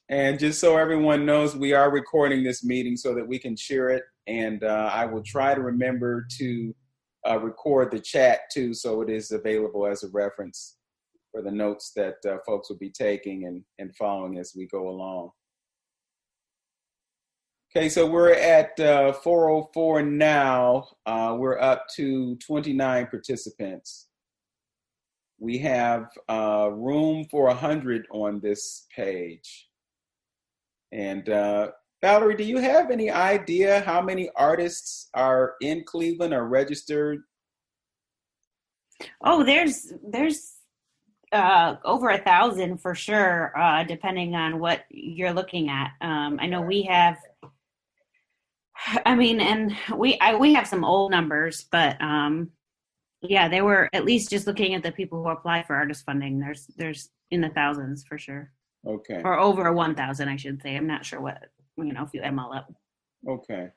And just so everyone knows, we are recording this meeting so that we can share it. And I will try to remember to record the chat too, so it is available as a reference for the notes that folks will be taking and following as we go along. Okay, so we're at 4:04 now. We're up to 29 participants. We have room for 100 on this page. And Valerie, do you have any idea how many artists are in Cleveland or registered? Oh, there's over 1,000 for sure, depending on what you're looking at. I know we have. I mean, and we have some old numbers, but yeah, they were at least just looking at the people who apply for artist funding. There's in the thousands for sure. Okay. Or over 1,000, I should say. I'm not sure what, if you ML up. Okay.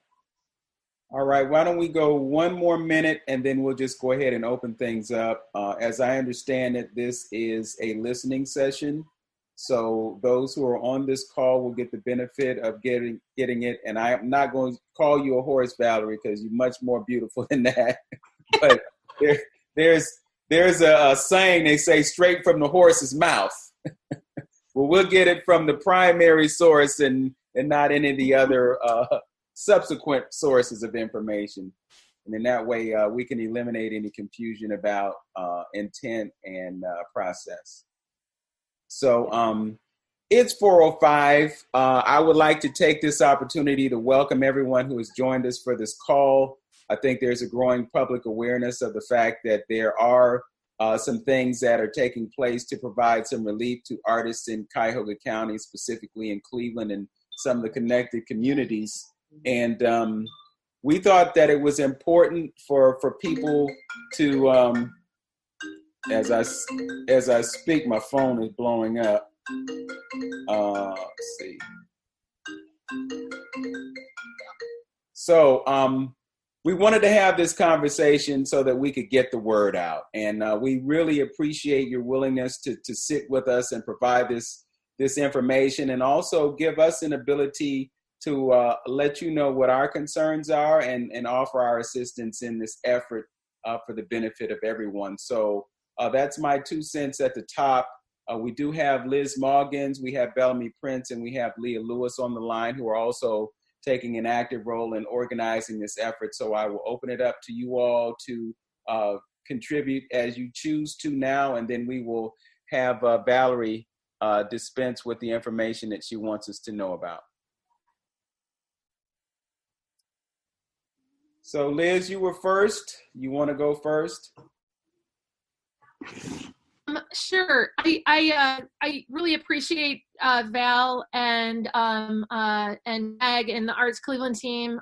All right. Why don't we go one more minute and then we'll just go ahead and open things up. As I understand it, this is a listening session. So those who are on this call will get the benefit of getting it. And I'm not going to call you a horse, Valerie, because you're much more beautiful than that. But there's a saying, they say, straight from the horse's mouth. Well, we'll get it from the primary source and not any of the other subsequent sources of information. And in that way, we can eliminate any confusion about intent and process. So it's 4:05. I would like to take this opportunity to welcome everyone who has joined us for this call. I think there's a growing public awareness of the fact that there are some things that are taking place to provide some relief to artists in Cuyahoga County, specifically in Cleveland and some of the connected communities. And we thought that it was important for people to, as I speak, my phone is blowing up. Let's see. So we wanted to have this conversation so that we could get the word out. And we really appreciate your willingness to sit with us and provide this information, and also give us an ability to let you know what our concerns are and offer our assistance in this effort for the benefit of everyone. So that's my 2 cents at the top. We do have Liz Moggins, we have Bellamy Prince, and we have Leah Lewis on the line, who are also taking an active role in organizing this effort. So I will open it up to you all to contribute as you choose to now, and then we will have Valerie dispense with the information that she wants us to know about. So Liz, you were first. You want to go first? Sure. I really appreciate Val and Meg and the Arts Cleveland team,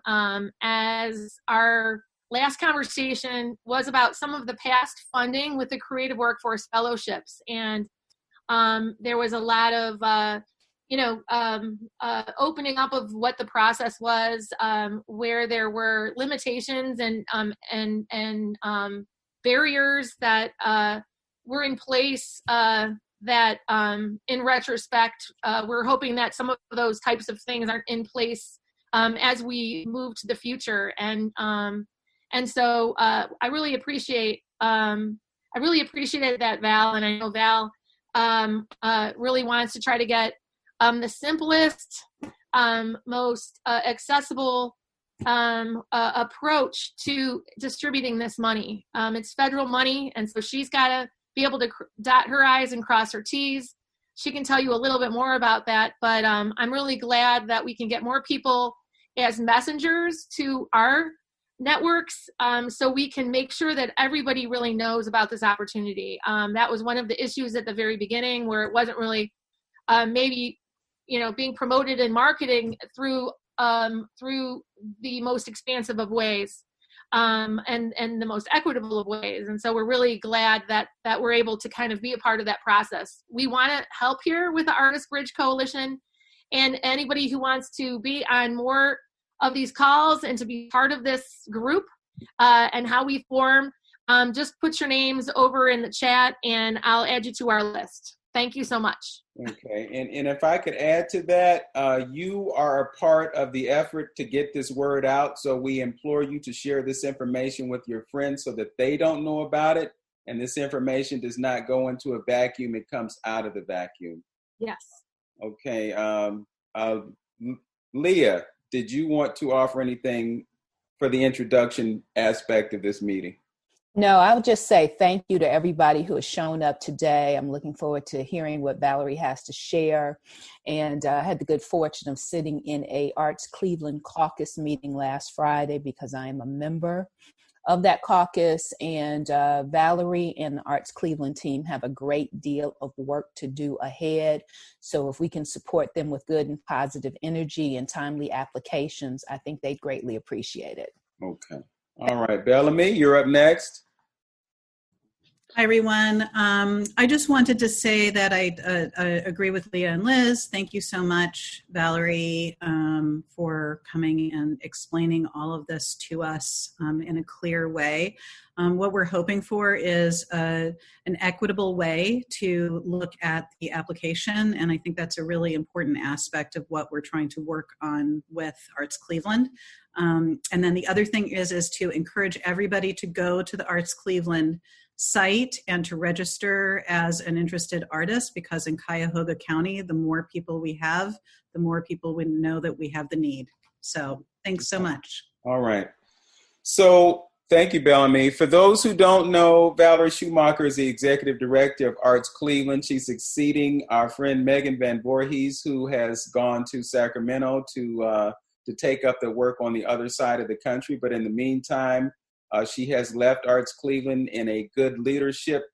as our last conversation was about some of the past funding with the Creative Workforce Fellowships, and there was a lot of opening up of what the process was, where there were limitations and barriers that were in place that in retrospect, we're hoping that some of those types of things aren't in place as we move to the future. And so I really appreciated that, Val, and I know Val really wants to try to get the simplest, most accessible approach to distributing this money. It's federal money, and so she's got to be able to dot her I's and cross her T's. She can tell you a little bit more about that, but I'm really glad that we can get more people as messengers to our networks, so we can make sure that everybody really knows about this opportunity. That was one of the issues at the very beginning, where it wasn't really maybe being promoted and marketing through the most expansive of ways, and the most equitable of ways. And so we're really glad that we're able to kind of be a part of that process. We want to help here with the Artist Bridge Coalition, and anybody who wants to be on more of these calls and to be part of this group and how we form, just put your names over in the chat and I'll add you to our list. Thank you so much. Okay, and if I could add to that, you are a part of the effort to get this word out. So we implore you to share this information with your friends so that they don't know about it. And this information does not go into a vacuum, it comes out of the vacuum. Yes. Okay, Leah, did you want to offer anything for the introduction aspect of this meeting? No, I'll just say thank you to everybody who has shown up today. I'm looking forward to hearing what Valerie has to share. And I had the good fortune of sitting in a Arts Cleveland caucus meeting last Friday because I am a member of that caucus. And Valerie and the Arts Cleveland team have a great deal of work to do ahead. So if we can support them with good and positive energy and timely applications, I think they'd greatly appreciate it. Okay. All right, Bellamy, you're up next. Hi, everyone. I just wanted to say that I agree with Leah and Liz. Thank you so much, Valerie, for coming and explaining all of this to us in a clear way. What we're hoping for is an equitable way to look at the application, and I think that's a really important aspect of what we're trying to work on with Arts Cleveland. And then the other thing is to encourage everybody to go to the Arts Cleveland site and to register as an interested artist, because in Cuyahoga County, the more people we have, the more people we know that we have the need. So thanks so much. All right. So thank you, Bellamy. For those who don't know, Valerie Schumacher is the executive director of Arts Cleveland. She's succeeding our friend Megan Van Voorhees, who has gone to Sacramento to take up the work on the other side of the country. But in the meantime, she has left Arts Cleveland in a good leadership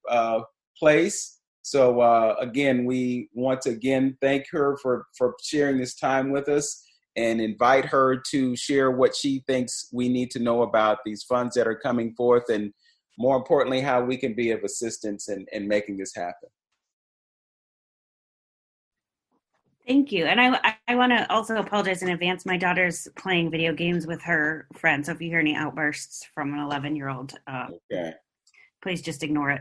place. So again, we want to thank her for sharing this time with us and invite her to share what she thinks we need to know about these funds that are coming forth, and more importantly, how we can be of assistance in making this happen. Thank you. And I want to also apologize in advance. My daughter's playing video games with her friends. So if you hear any outbursts from an 11-year-old, okay, please just ignore it.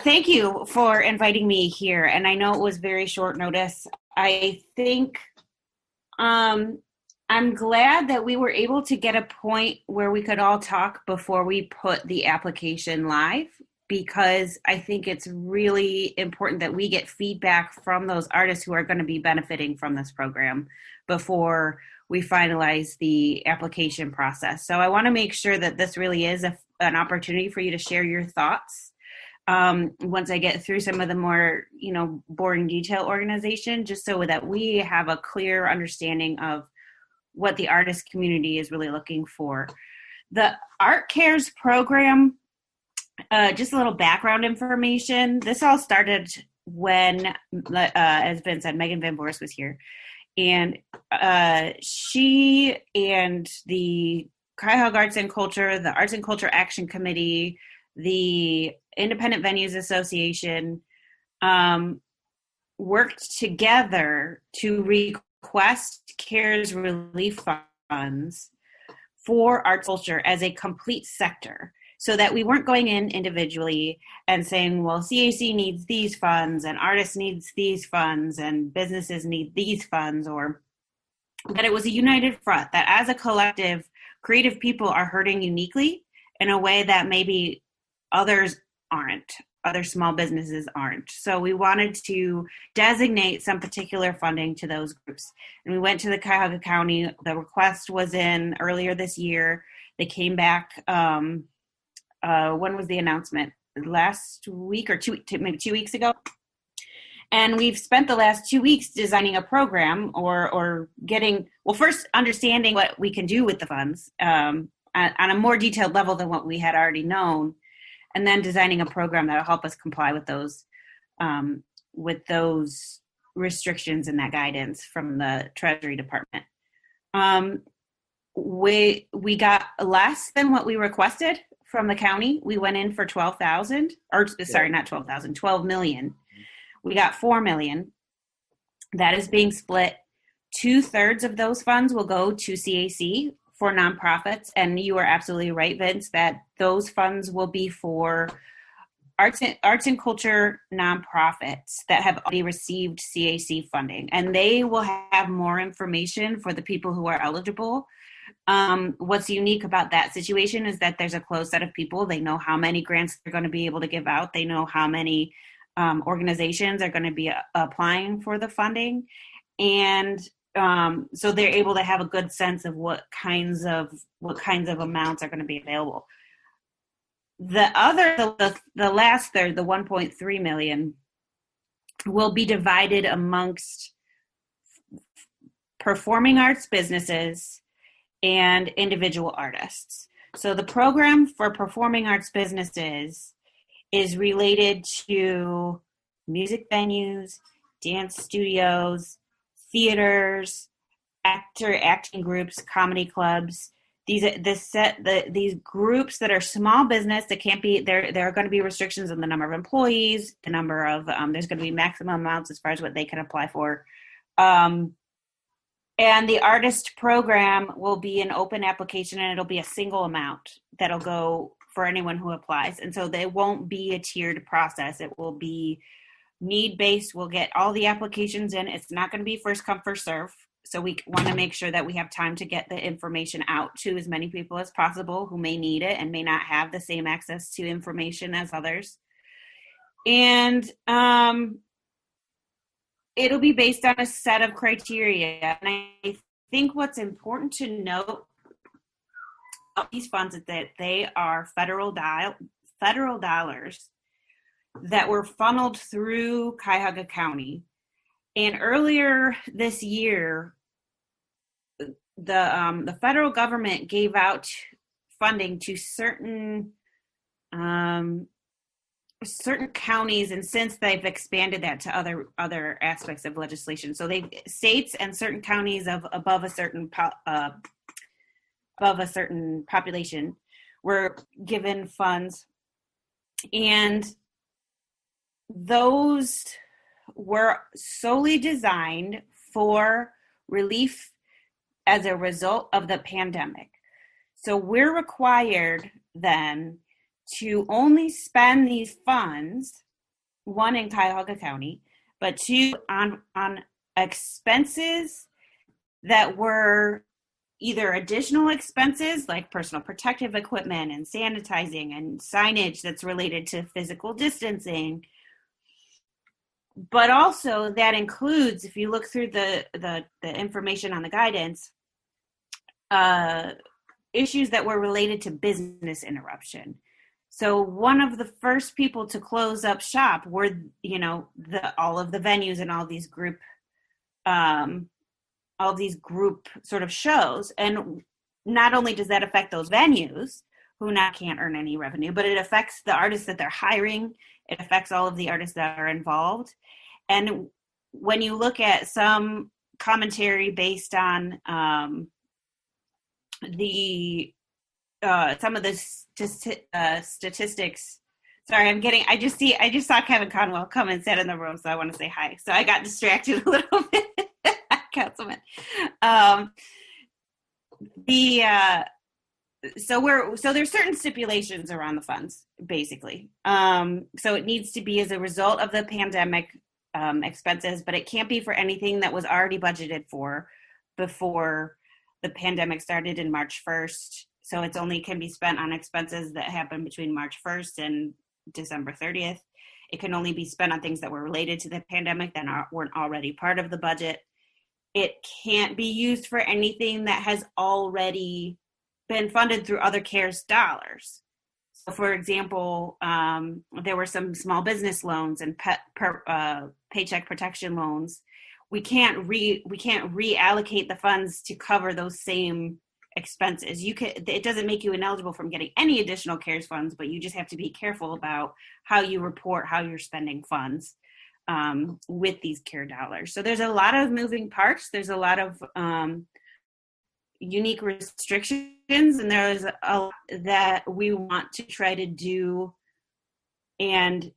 Thank you for inviting me here. And I know it was very short notice. I think I'm glad that we were able to get a point where we could all talk before we put the application live, because I think it's really important that we get feedback from those artists who are going to be benefiting from this program before we finalize the application process. So I want to make sure that this really is an opportunity for you to share your thoughts. Once I get through some of the more, boring detail organization, just so that we have a clear understanding of what the artist community is really looking for. The Art Cares program, just a little background information. This all started when, as Vince said, Megan Van Voorhees was here. And she and the Cuyahoga Arts and Culture, the Arts and Culture Action Committee, the Independent Venues Association worked together to request CARES relief funds for arts culture as a complete sector, so that we weren't going in individually and saying, well, CAC needs these funds and artists needs these funds and businesses need these funds, or that it was a united front, that as a collective, creative people are hurting uniquely in a way that maybe others aren't, other small businesses aren't. So we wanted to designate some particular funding to those groups. And we went to the Cuyahoga County. The request was in earlier this year. They came back, when was the announcement? Last week or maybe 2 weeks ago. And we've spent the last 2 weeks designing a program or first understanding what we can do with the funds on a more detailed level than what we had already known, and then designing a program that will help us comply with those restrictions and that guidance from the Treasury Department. We got less than what we requested from the county. We went in for 12,000, or sorry, not 12,000, 12 million. We got 4 million. That is being split. 2/3 of those funds will go to CAC for nonprofits. And you are absolutely right, Vince, that those funds will be for arts and culture nonprofits that have already received CAC funding, and they will have more information for the people who are eligible. What's unique about that situation is that there's a closed set of people. They know how many grants they're going to be able to give out. They know how many organizations are going to be applying for the funding. And so they're able to have a good sense of what kinds of amounts are going to be available. The last third, the 1.3 million, will be divided amongst performing arts businesses and individual artists. So the program for performing arts businesses is related to music venues, dance studios, theaters, acting groups, comedy clubs. These groups that are small business that can't be there are going to be restrictions on the number of employees, the number of there's going to be maximum amounts as far as what they can apply for. And the artist program will be an open application, and it'll be a single amount that'll go for anyone who applies. And so there won't be a tiered process. It will be need-based. We'll get all the applications in. It's not going to be first come, first serve. So we want to make sure that we have time to get the information out to as many people as possible who may need it and may not have the same access to information as others. And it'll be based on a set of criteria. And I think what's important to note about these funds is that they are federal dollars that were funneled through Cuyahoga County. And earlier this year, the federal government gave out funding to certain counties, and since they've expanded that to other aspects of legislation. So states and certain counties of above a certain population were given funds, and those were solely designed for relief as a result of the pandemic. So we're required then to only spend these funds, one in Cuyahoga County, but two on expenses that were either additional expenses like personal protective equipment and sanitizing and signage that's related to physical distancing. But also that includes, if you look through the information on the guidance, issues that were related to business interruption. So one of the first people to close up shop were, all of the venues and all these group sort of shows. And not only does that affect those venues who now can't earn any revenue, but it affects the artists that they're hiring. It affects all of the artists that are involved. And when you look at some commentary based on some of the statistics. Sorry, I just saw Kevin Conwell come and sit in the room, so I want to say hi. So I got distracted a little bit, Councilman. So there's certain stipulations around the funds, basically. So it needs to be as a result of the pandemic expenses, but it can't be for anything that was already budgeted for before the pandemic started in March 1st. So it's only can be spent on expenses that happened between March 1st and December 30th. It can only be spent on things that were related to the pandemic that weren't already part of the budget. It can't be used for anything that has already been funded through other CARES dollars. So for example, there were some small business loans and paycheck protection loans. We can't reallocate the funds to cover those same expenses. It doesn't make you ineligible from getting any additional CARES funds, but you just have to be careful about how you report how you're spending funds with these CARE dollars. So there's a lot of moving parts. There's a lot of unique restrictions, and there's a lot that we want to try to do and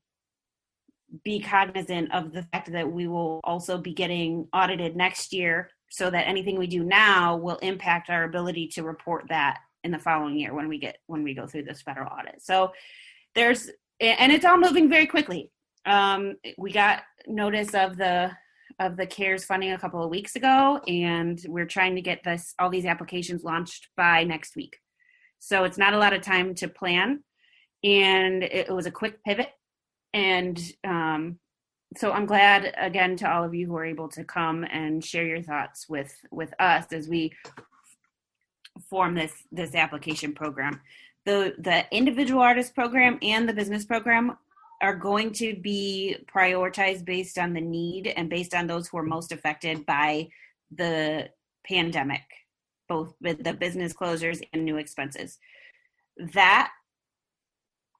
be cognizant of the fact that we will also be getting audited next year, so that anything we do now will impact our ability to report that in the following year when we go through this federal audit. So and it's all moving very quickly. We got notice of the CARES funding a couple of weeks ago, and we're trying to get all these applications launched by next week. So it's not a lot of time to plan, and it was a quick pivot. And so I'm glad, again, to all of you who are able to come and share your thoughts with us as we form this application program. The individual artist program and the business program are going to be prioritized based on the need and based on those who are most affected by the pandemic, both with the business closures and new expenses. That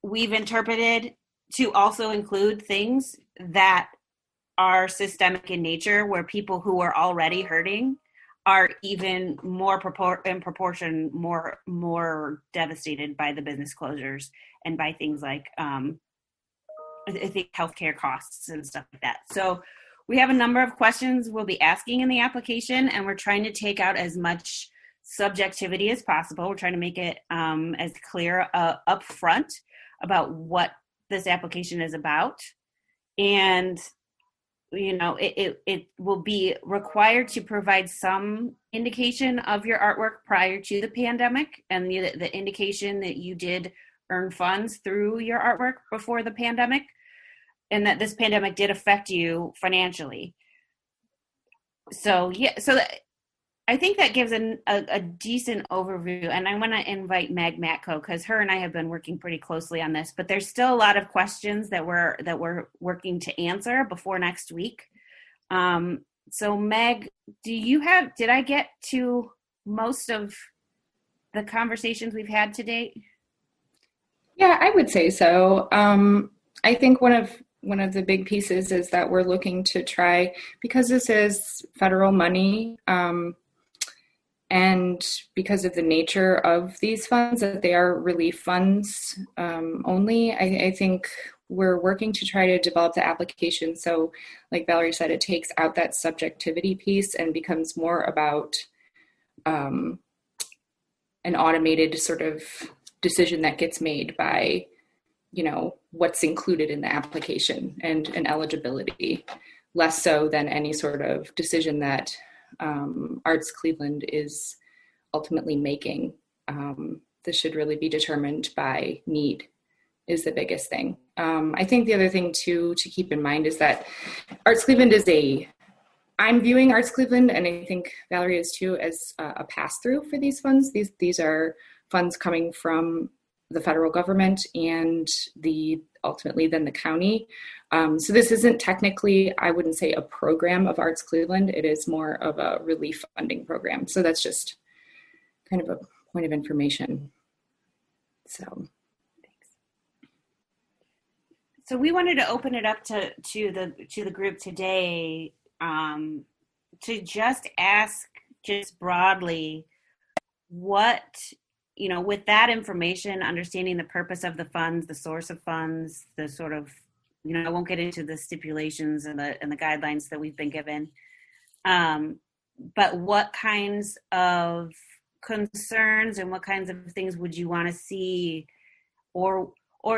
we've interpreted to also include things that are systemic in nature, where people who are already hurting are even more in proportion more devastated by the business closures and by things like I think healthcare costs and stuff like that. So we have a number of questions we'll be asking in the application, and we're trying to take out as much subjectivity as possible. We're trying to make it as clear up front about what this application is about. And it will be required to provide some indication of your artwork prior to the pandemic, and the indication that you did earn funds through your artwork before the pandemic, and that this pandemic did affect you financially. So I think that gives a decent overview, and I want to invite Meg Matko, because her and I have been working pretty closely on this, but there's still a lot of questions that we're working to answer before next week. So Meg, did I get to most of the conversations we've had to date? Yeah, I would say so. I think one of the big pieces is that we're looking to try, because this is federal money, and because of the nature of these funds, that they are relief funds only, I think we're working to try to develop the application so, like Valerie said, it takes out that subjectivity piece and becomes more about an automated sort of decision that gets made by, what's included in the application and eligibility, less so than any sort of decision that Arts Cleveland is ultimately making. This should really be determined by need, is the biggest thing. I think the other thing to keep in mind is that Arts Cleveland I'm viewing Arts Cleveland, and I think Valerie is too, as a pass-through for these funds. These are funds coming from the federal government and ultimately then the county. So this isn't technically, I wouldn't say, a program of Arts Cleveland. It is more of a relief funding program. So that's just kind of a point of information. So we wanted to open it up to the group today to just ask, just broadly, what, with that information, understanding the purpose of the funds, the source of funds, the sort of, I won't get into the stipulations and the guidelines that we've been given, but what kinds of concerns and what kinds of things would you want to see, or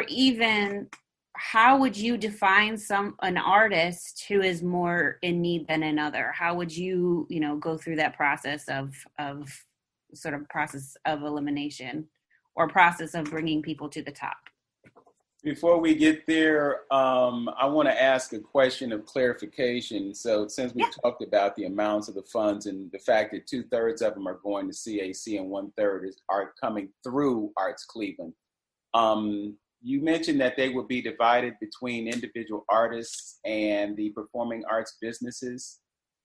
even how would you define an artist who is more in need than another? How would you, go through that process of sort of process of elimination or process of bringing people to the top? Before we get there, I want to ask a question of clarification. So since we talked about the amounts of the funds and the fact that 2/3 of them are going to CAC and 1/3 are coming through Arts Cleveland, you mentioned that they would be divided between individual artists and the performing arts businesses.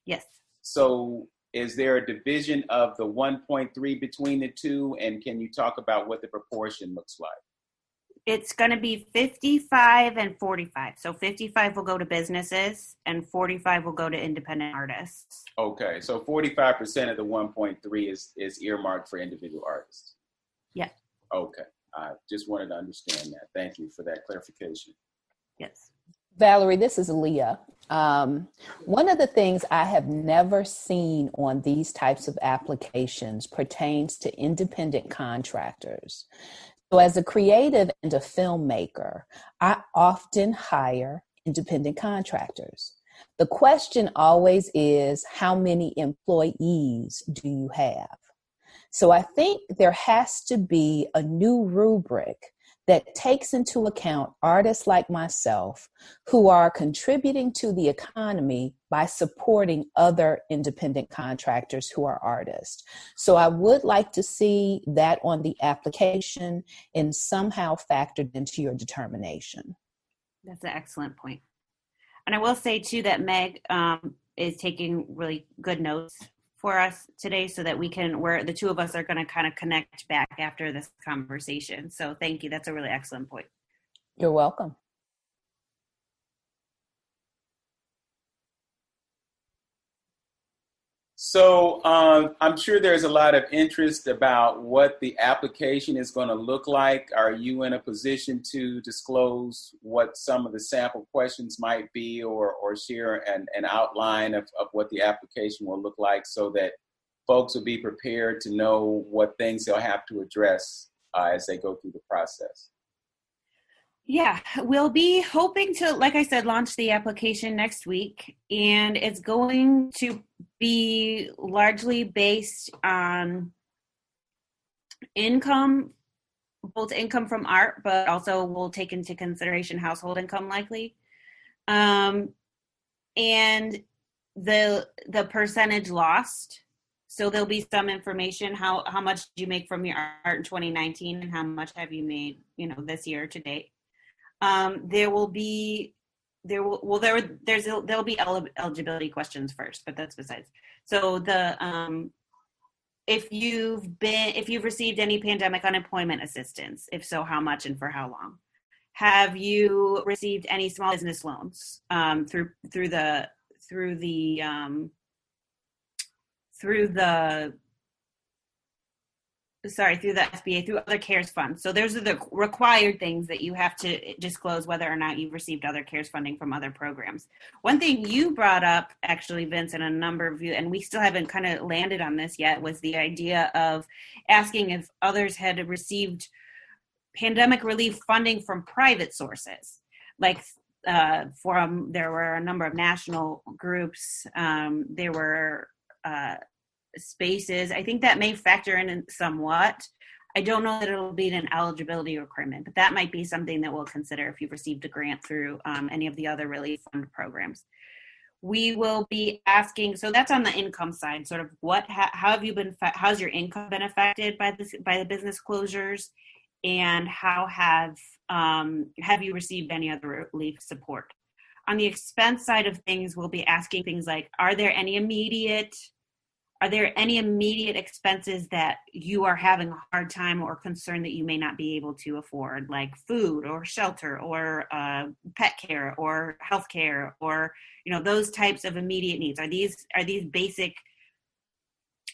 Yes. So is there a division of the 1.3 between the two? And can you talk about what the proportion looks like? It's going to be 55 and 45. So 55 will go to businesses and 45 will go to independent artists. Okay. So 45% of the 1.3 is earmarked for individual artists. Yeah. Okay. I just wanted to understand that. Thank you for that clarification. Yes. Valerie, this is Leah. One of the things I have never seen on these types of applications pertains to independent contractors. So as a creative and a filmmaker, I often hire independent contractors. The question always is, how many employees do you have? So I think there has to be a new rubric that takes into account artists like myself who are contributing to the economy by supporting other independent contractors who are artists. So I would like to see that on the application and somehow factored into your determination. That's an excellent point. And I will say too that Meg is taking really good notes for us today so that where the two of us are going to kind of connect back after this conversation. So thank you. That's a really excellent point. You're welcome. So I'm sure there's a lot of interest about what the application is going to look like. Are you in a position to disclose what some of the sample questions might be, or share an outline of what the application will look like so that folks will be prepared to know what things they'll have to address as they go through the process? Yeah, we'll be hoping to, like I said, launch the application next week, and it's going to be largely based on income, both income from art, but also we'll take into consideration household income likely. And the percentage lost. So there'll be some information, how much did you make from your art in 2019 and how much have you made, this year to date. There'll be eligibility questions first, but that's besides. So if you've received any pandemic unemployment assistance, if so, how much and for how long? Have you received any small business loans through the SBA, through other CARES funds. So those are the required things that you have to disclose whether or not you've received other CARES funding from other programs. One thing you brought up, actually, Vince, and a number of you, and we still haven't kind of landed on this yet, was the idea of asking if others had received pandemic relief funding from private sources. Like there were a number of national groups, there were spaces. I think that may factor in somewhat. I don't know that it'll be an eligibility requirement, but that might be something that we'll consider if you've received a grant through any of the other relief fund programs. We will be asking, so that's on the income side, sort of how's your income been affected by the business closures, and how have you received any other relief support? On the expense side of things, we'll be asking things like, are there any immediate expenses that you are having a hard time or concern that you may not be able to afford, like food or shelter or pet care or health care, or those types of immediate needs? Are these basic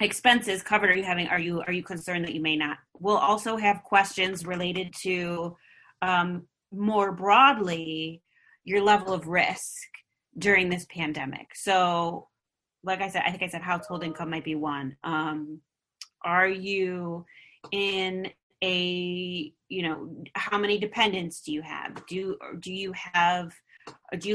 expenses covered? Are you concerned that you may not? We'll also have questions related to more broadly your level of risk during this pandemic. So like I said, household income might be one. Are you in how many dependents do you have? Do you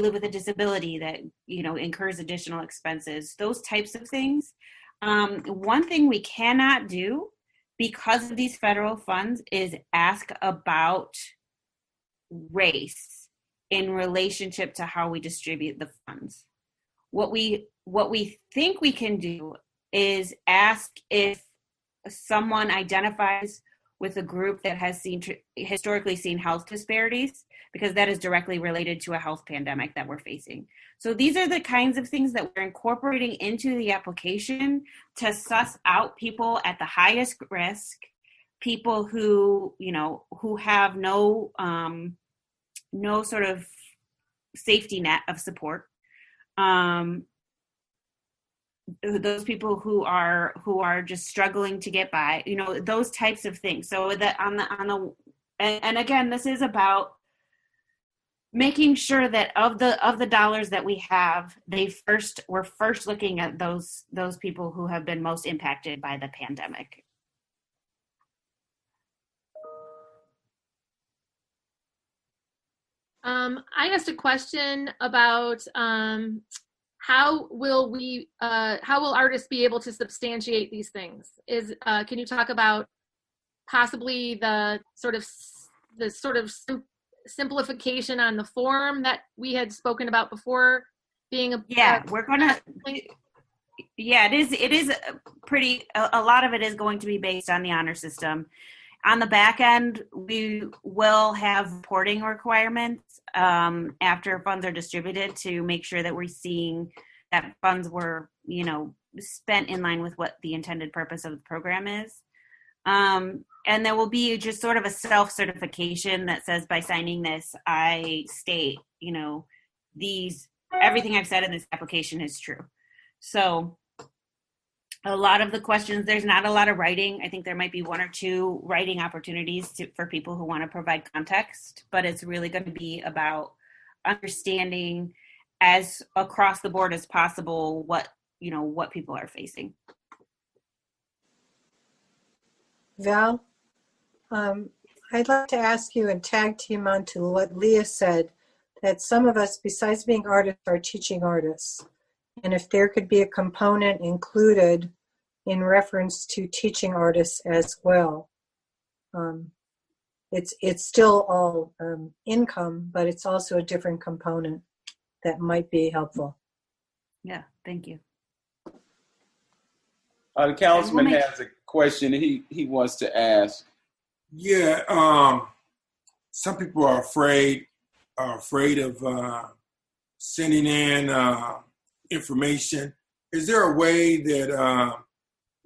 live with a disability that, incurs additional expenses? Those types of things. One thing we cannot do because of these federal funds is ask about race in relationship to how we distribute the funds. What we think we can do is ask if someone identifies with a group that has historically seen health disparities, because that is directly related to a health pandemic that we're facing. So these are the kinds of things that we're incorporating into the application to suss out people at the highest risk, people who have no sort of safety net of support. Those people who are just struggling to get by, those types of things. So that and again, this is about making sure that of the dollars that we have, we're first looking at those people who have been most impacted by the pandemic. I asked a question about how will artists be able to substantiate these things? Can you talk about possibly the sort of simplification on the form that we had spoken about before being it is pretty, a lot of it is going to be based on the honor system. On the back end, we will have reporting requirements after funds are distributed to make sure that we're seeing that funds were, spent in line with what the intended purpose of the program is. And there will be just sort of a self-certification that says, by signing this, I state, everything I've said in this application is true. So a lot of the questions, there's not a lot of writing. I think there might be one or two writing opportunities for people who want to provide context, but it's really going to be about understanding as across the board as possible what people are facing. Val, I'd like to ask you and tag team onto what Leah said, that some of us, besides being artists, are teaching artists. And if there could be a component included in reference to teaching artists as well. It's still all income, but it's also a different component that might be helpful. Yeah, thank you. The councilman has a question he wants to ask. Yeah, some people are afraid of sending in information. Is there a way that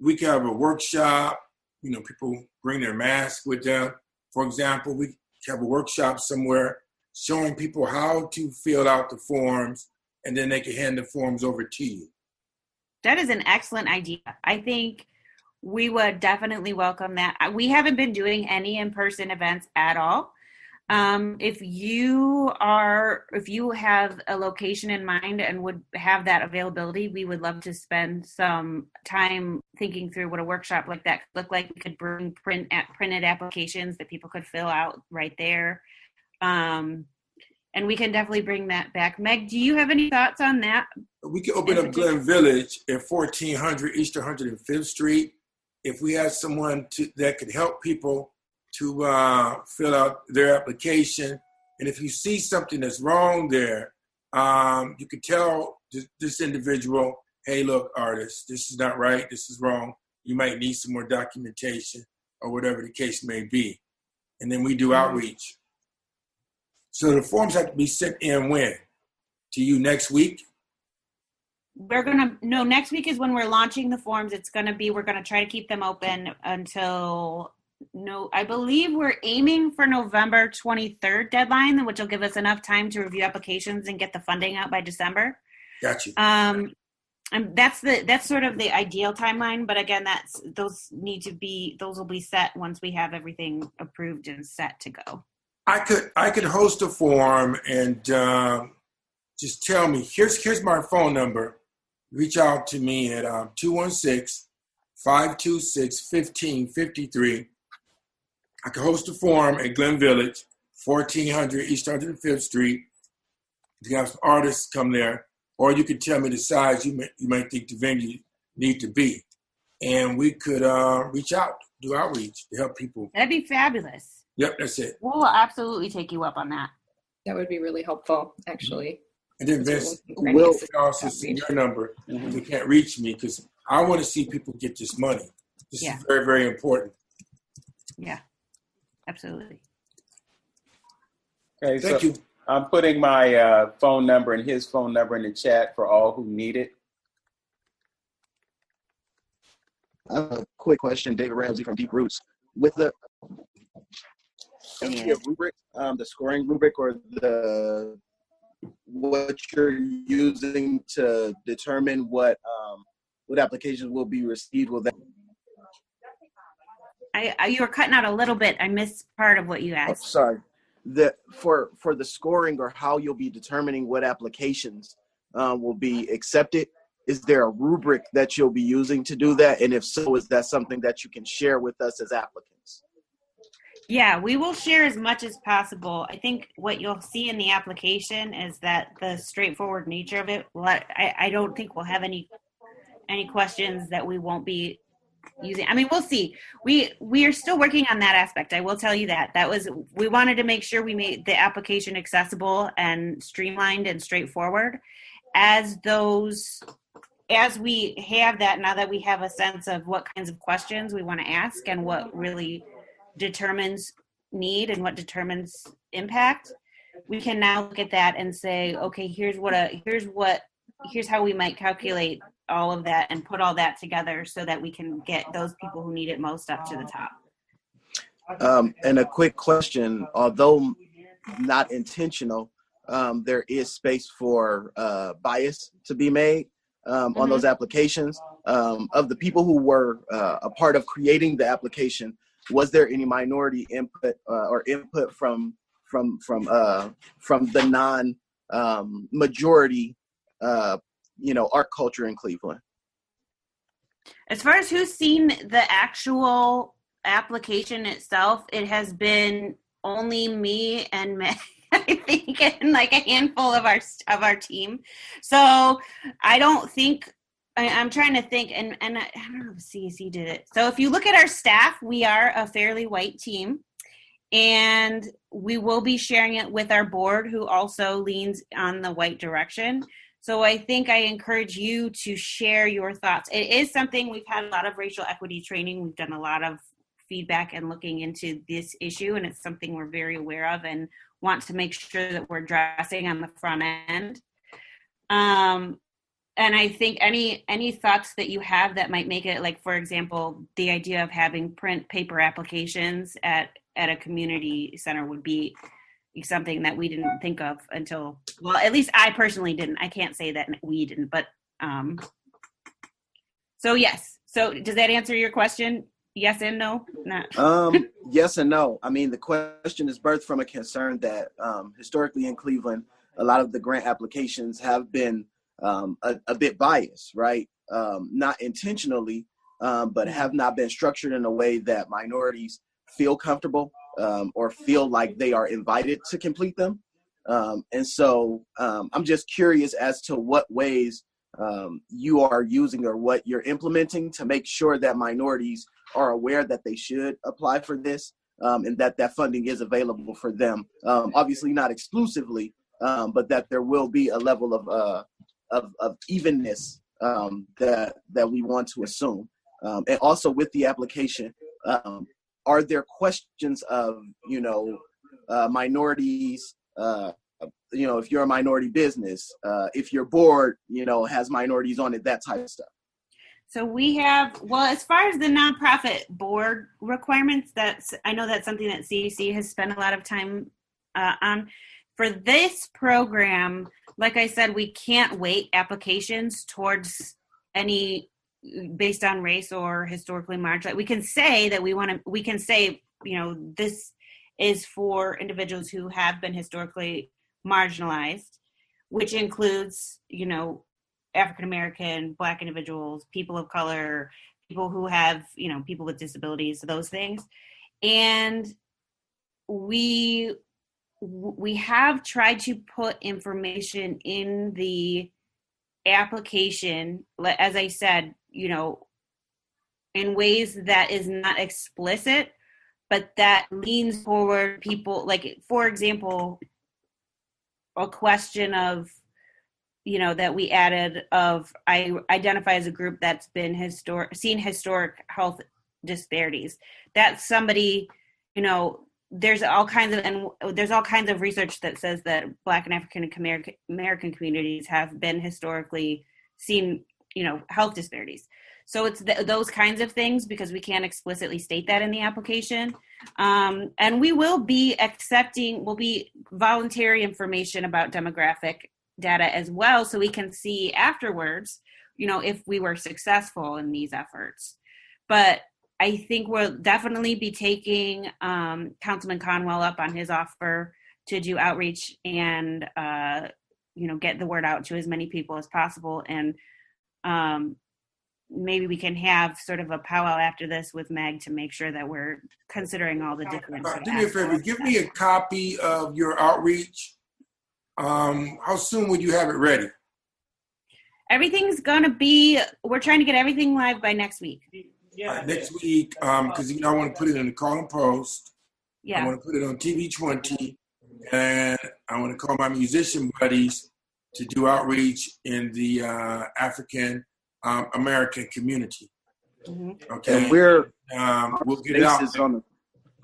we can have a workshop? People bring their mask with them. For example, we can have a workshop somewhere showing people how to fill out the forms, and then they can hand the forms over to you. That is an excellent idea. I think we would definitely welcome that. We haven't been doing any in-person events at all. If you have a location in mind and would have that availability, we would love to spend some time thinking through what a workshop like that could look like. We could bring printed applications that people could fill out right there. And we can definitely bring that back. Meg, do you have any thoughts on that? We can open up Glen Village at 1400 East 105th Street. If we have someone that could help people to fill out their application, and if you see something that's wrong there, you could tell this individual, hey, look, artist, this is not right, this is wrong. You might need some more documentation or whatever the case may be. And then we do outreach. So the forms have to be sent in when? To you next week? Next week is when we're launching the forms. We're going to try to keep them open until, I believe we're aiming for November 23rd deadline, which will give us enough time to review applications and get the funding out by December. Got you. And that's sort of the ideal timeline. But again, those will be set once we have everything approved and set to go. I could host a forum and just tell me, here's my phone number. Reach out to me at 216-526-1553. I could host a forum at Glen Village, 1400 East 105th Street. You can have some artists come there, or you could tell me the size you might think the venue need to be. And we could reach out, do outreach to help people. That'd be fabulous. Yep, that's it. We'll absolutely take you up on that. That would be really helpful, actually. And then Vince, we'll also see your number. They can't reach me because I want to see people get this money. This is very, very important. Yeah, absolutely. Okay, Thank you. I'm putting my phone number and his phone number in the chat for all who need it. I have a quick question, David Ramsey from Deep Roots. With the rubric, the scoring rubric, or what you're using to determine what applications will be received, will that? You were cutting out a little bit. I missed part of what you asked. Oh, sorry. For the scoring, or how you'll be determining what applications will be accepted, is there a rubric that you'll be using to do that? And if so, is that something that you can share with us as applicants? Yeah, we will share as much as possible. I think what you'll see in the application is that the straightforward nature of it. I don't think we'll have any questions that we won't be using. I mean, we'll see. We are still working on that aspect. I will tell you that we wanted to make sure we made the application accessible and streamlined and straightforward. As we have that, now that we have a sense of what kinds of questions we want to ask and what really determines need and what determines impact, we can now look at that and say, okay, here's how we might calculate all of that and put all that together so that we can get those people who need it most up to the top. And a quick question, although not intentional, there is space for bias to be made on those applications. Of the people who were a part of creating the application, was there any minority input or input from the non-majority, art culture in Cleveland? As far as who's seen the actual application itself, it has been only me and Meg, I think, and like a handful of our team. So I don't think, I'm trying to think, and I don't know if CEC did it. So if you look at our staff, we are a fairly white team, and we will be sharing it with our board, who also leans on the white direction. So I think I encourage you to share your thoughts. It is something, we've had a lot of racial equity training. We've done a lot of feedback and looking into this issue, and it's something we're very aware of and want to make sure that we're addressing on the front end. And I think any thoughts that you have that might make it, like, for example, the idea of having print paper applications at a community center would be something that we didn't think of until, well, at least I personally didn't. I can't say that we didn't, but so yes. So does that answer your question? Yes and no? Not. Yes and no. I mean, the question is birthed from a concern that historically in Cleveland, a lot of the grant applications have been a bit biased, right? Not intentionally, but have not been structured in a way that minorities feel comfortable or feel like they are invited to complete them. And so I'm just curious as to what ways you are using or what you're implementing to make sure that minorities are aware that they should apply for this and that funding is available for them. Obviously not exclusively, but that there will be a level of evenness that we want to assume. And also with the application, are there questions of, minorities, if you're a minority business, if your board, has minorities on it, that type of stuff? So we have, well, as far as the nonprofit board requirements, I know that's something that CEC has spent a lot of time on. For this program, like I said, we can't weight applications towards any based on race or historically marginalized. We can say that this is for individuals who have been historically marginalized, which includes, African American, Black individuals, people of color, people who have, people with disabilities, those things. And we have tried to put information in the application, as I said, in ways that is not explicit, but that leans forward people, like, for example, a question of, that we added of, I identify as a group that's been seen historic health disparities. That's somebody, there's all kinds of research that says that Black and African American communities have been historically seen, health disparities. So it's those kinds of things, because we can't explicitly state that in the application. And we will be will be voluntary information about demographic data as well, so we can see afterwards, if we were successful in these efforts. But I think we'll definitely be taking Councilman Conwell up on his offer to do outreach and, get the word out to as many people as possible. And maybe we can have sort of a powwow after this with Meg to make sure that we're considering all the different. Do me a favor, give me a copy of your outreach. How soon would you have it ready? Everything's gonna be, we're trying to get everything live by next week. Next week, because I want to put it in the Call and Post. Yeah. I want to put it on TV 20, and I want to call my musician buddies to do outreach in the African American community. Mm-hmm. Okay. And we'll get it out.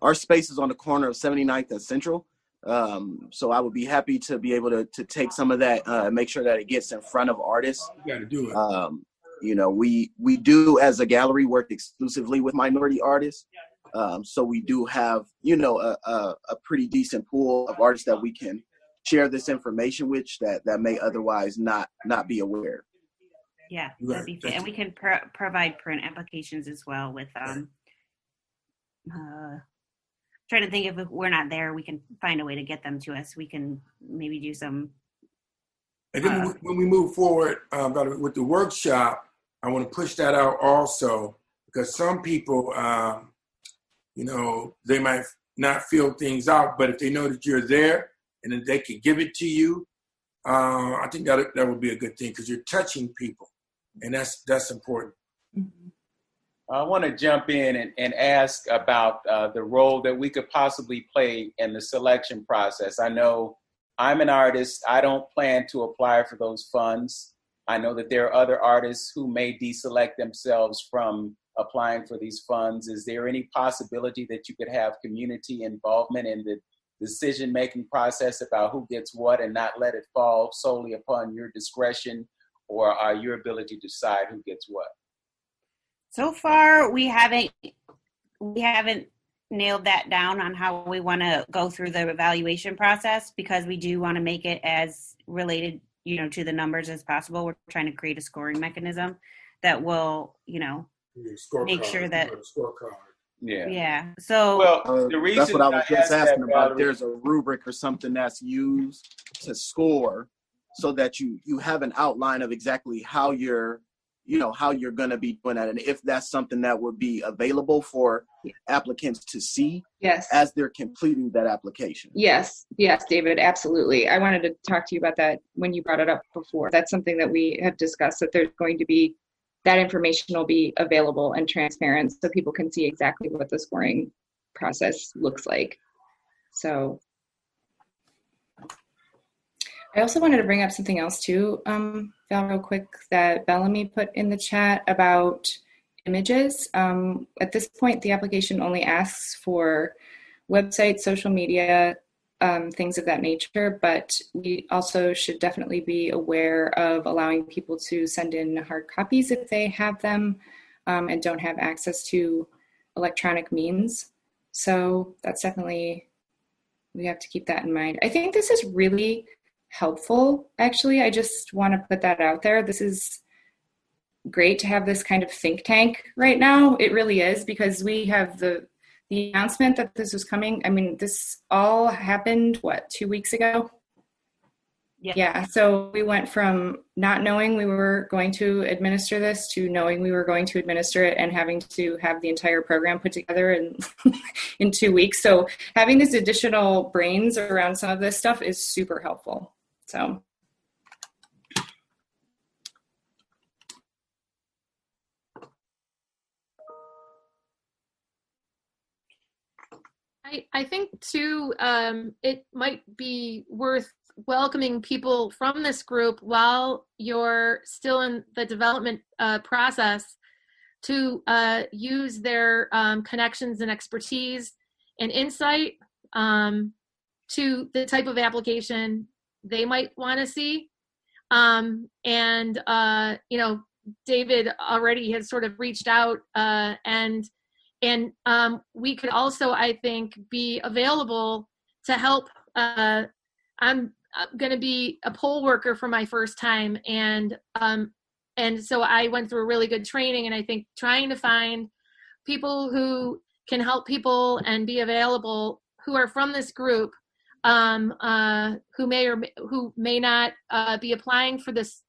Our space is on the corner of 79th and Central. So I would be happy to be able to take some of that, make sure that it gets in front of artists. You got to do it. You know, we do as a gallery work exclusively with minority artists. So we do have, you know, a pretty decent pool of artists that we can share this information with that may otherwise not be aware. Yeah, that'd be and we can provide print applications as well with trying to think if we're not there, we can find a way to get them to us. We can maybe do some. And then when we move forward with the workshop, I want to push that out also, because some people, you know, they might not fill things out, but if they know that you're there and then they can give it to you, I think that would be a good thing, because you're touching people, and that's important. Mm-hmm. I want to jump in and ask about the role that we could possibly play in the selection process. I know I'm an artist. I don't plan to apply for those funds. I know that there are other artists who may deselect themselves from applying for these funds. Is there any possibility that you could have community involvement in the decision-making process about who gets what, and not let it fall solely upon your discretion or your ability to decide who gets what? So far, we haven't nailed that down on how we want to go through the evaluation process, because we do want to make it as related, you know, to the numbers as possible. We're trying to create a scoring mechanism that will, you know, make sure that. Yeah. Yeah. So. Well, the reason that's what I was just asking about. Valerie, There's a rubric or something that's used to score, so that you have an outline of exactly how you're going to be doing that, and if that's something that would be available for applicants to see as they're completing that application. Yes, David, absolutely. I wanted to talk to you about that when you brought it up before. That's something that we have discussed, that there's going to be, that information will be available and transparent so people can see exactly what the scoring process looks like. So I also wanted to bring up something else too, Val, real quick, that Bellamy put in the chat about images. At this point, the application only asks for websites, social media, things of that nature, but we also should definitely be aware of allowing people to send in hard copies if they have them and don't have access to electronic means. So that's definitely, we have to keep that in mind. I think this is really helpful, actually. I just want to put that out there. This is great to have this kind of think tank right now. It really is, because we have the announcement that this was coming. I mean, this all happened, 2 weeks ago? Yeah. So we went from not knowing we were going to administer this to knowing we were going to administer it and having to have the entire program put together in 2 weeks. So having these additional brains around some of this stuff is super helpful. So. I think too, it might be worth welcoming people from this group while you're still in the development process to use their connections and expertise and insight to the type of application they might want to see. And, you know, David already has sort of reached out and we could also, I think, be available to help. I'm going to be a poll worker for my first time, and so I went through a really good training, and I think trying to find people who can help people and be available who are from this group, who may or who may not be applying for this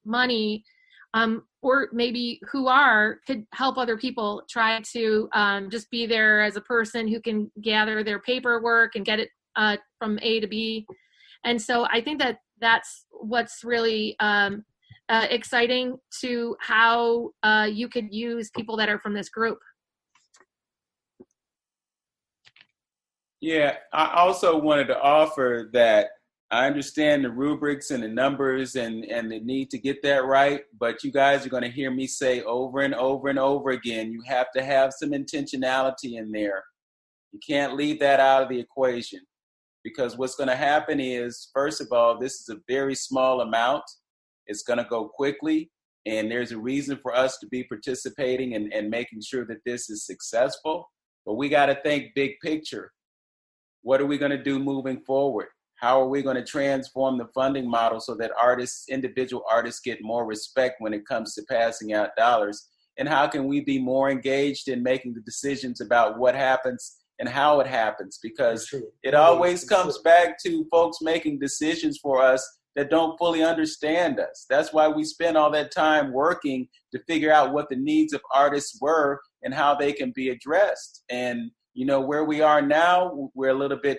money, or maybe who are, could help other people try to just be there as a person who can gather their paperwork and get it from A to B. And so I think that that's what's really exciting to how you could use people that are from this group. Yeah, I also wanted to offer that I understand the rubrics and the numbers and the need to get that right, but you guys are going to hear me say over and over and over again, you have to have some intentionality in there. You can't leave that out of the equation, because what's going to happen is, first of all, this is a very small amount. It's going to go quickly, and there's a reason for us to be participating and making sure that this is successful. But we got to think big picture. What are we going to do moving forward? How are we going to transform the funding model so that artists, individual artists, get more respect when it comes to passing out dollars? And how can we be more engaged in making the decisions about what happens and how it happens? Because it always comes back to folks making decisions for us that don't fully understand us. That's why we spend all that time working to figure out what the needs of artists were and how they can be addressed. And you know, where we are now, we're a little bit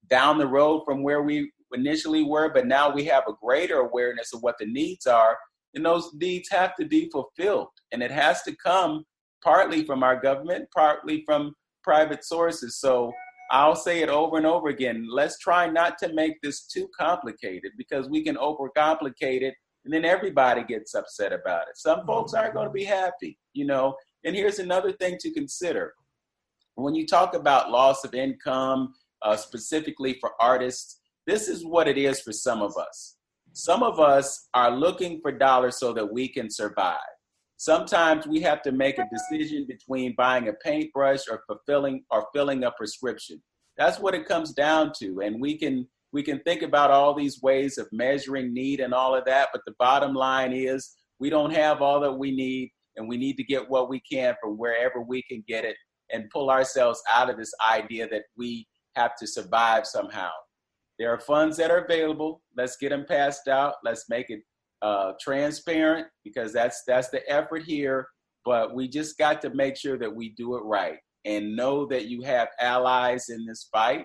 down the road from where we initially were, but now we have a greater awareness of what the needs are, and those needs have to be fulfilled. And it has to come partly from our government, partly from private sources. So I'll say it over and over again. Let's try not to make this too complicated, because we can overcomplicate it and then everybody gets upset about it. Some folks aren't going to be happy, you know. And here's another thing to consider. When you talk about loss of income, specifically for artists, this is what it is for some of us. Some of us are looking for dollars so that we can survive. Sometimes we have to make a decision between buying a paintbrush or filling a prescription. That's what it comes down to. And we can think about all these ways of measuring need and all of that, but the bottom line is we don't have all that we need, and we need to get what we can from wherever we can get it, and pull ourselves out of this idea that we have to survive somehow. There are funds that are available. Let's get them passed out. Let's make it transparent, because that's the effort here. But we just got to make sure that we do it right, and know that you have allies in this fight.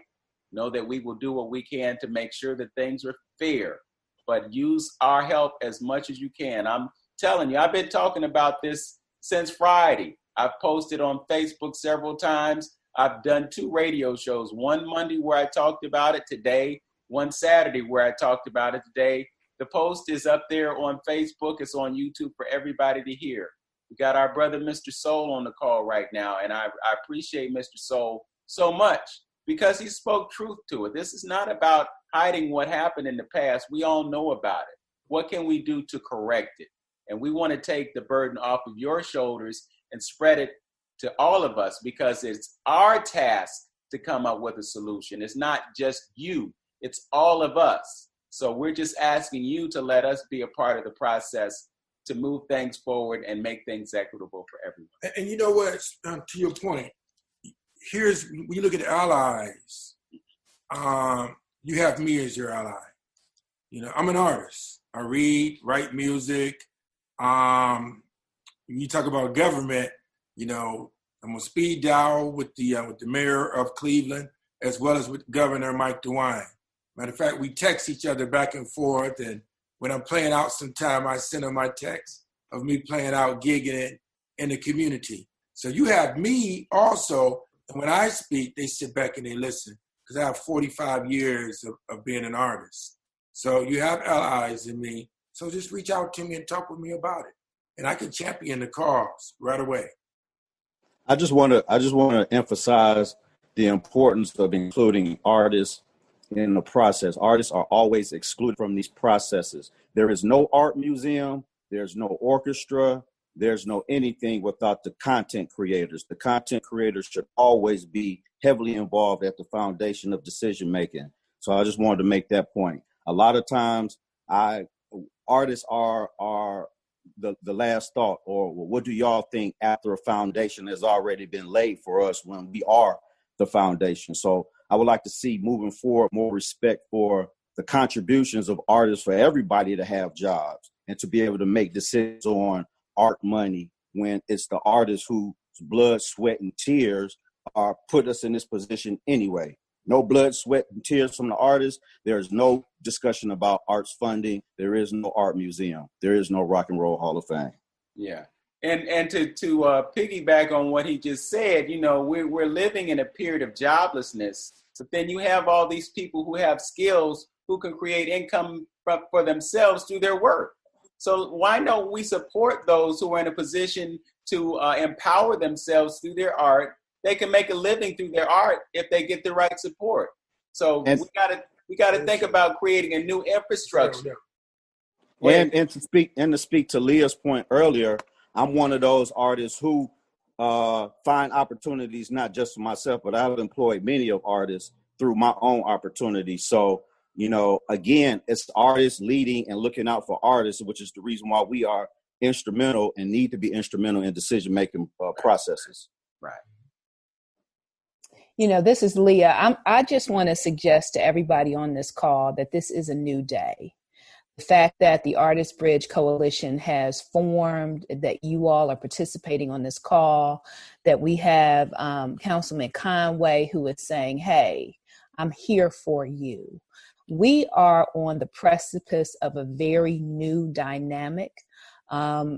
Know that we will do what we can to make sure that things are fair, but use our help as much as you can. I'm telling you, I've been talking about this since Friday. I've posted on Facebook several times. I've done 2 radio shows, one Monday where I talked about it today, one Saturday where I talked about it today. The post is up there on Facebook. It's on YouTube for everybody to hear. We got our brother, Mr. Soul, on the call right now, and I appreciate Mr. Soul so much because he spoke truth to it. This is not about hiding what happened in the past. We all know about it. What can we do to correct it? And we want to take the burden off of your shoulders and spread it to all of us, because it's our task to come up with a solution. It's not just you, it's all of us. So we're just asking you to let us be a part of the process to move things forward and make things equitable for everyone. And you know what, to your point, here's, when you look at allies, you have me as your ally. You know, I'm an artist. I read, write music. When you talk about government, you know, I'm on speed dial with the mayor of Cleveland, as well as with Governor Mike DeWine. Matter of fact, we text each other back and forth, and when I'm playing out sometime, I send them my text of me playing out, gigging in the community. So you have me also, and when I speak, they sit back and they listen, because I have 45 years of being an artist. So you have allies in me. So just reach out to me and talk with me about it, and I can champion the cause right away. I just want to emphasize the importance of including artists in the process. Artists are always excluded from these processes. There is no art museum, there's no orchestra, there's no anything without the content creators. The content creators should always be heavily involved at the foundation of decision making. So I just wanted to make that point. A lot of times artists are the last thought, or what do y'all think after a foundation has already been laid for us when we are the foundation? So I would like to see moving forward more respect for the contributions of artists for everybody to have jobs and to be able to make decisions on art money when it's the artists whose blood, sweat, and tears are put us in this position anyway. No blood, sweat, and tears from the artists. There's no discussion about arts funding. There is no art museum. There is no Rock and Roll Hall of Fame. Yeah. And to piggyback on what he just said, you know, we're living in a period of joblessness, but then you have all these people who have skills who can create income for themselves through their work. So why don't we support those who are in a position to empower themselves through their art? They can make a living through their art if they get the right support. So we gotta think about creating a new infrastructure. And to speak to Leah's point earlier, I'm one of those artists who find opportunities not just for myself, but I've employed many of artists through my own opportunities. So, you know, again, it's artists leading and looking out for artists, which is the reason why we are instrumental and need to be instrumental in decision-making processes. Right. You know, this is Leah. I just want to suggest to everybody on this call that this is a new day. The fact that the Artist Bridge Coalition has formed, that you all are participating on this call, that we have Councilman Conway who is saying, hey, I'm here for you. We are on the precipice of a very new dynamic.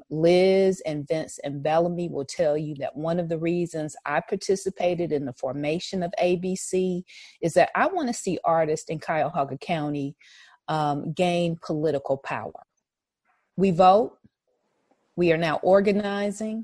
Liz and Vince and Bellamy will tell you that one of the reasons I participated in the formation of ABC is that I want to see artists in Cuyahoga County gain political power. We vote. We are now organizing.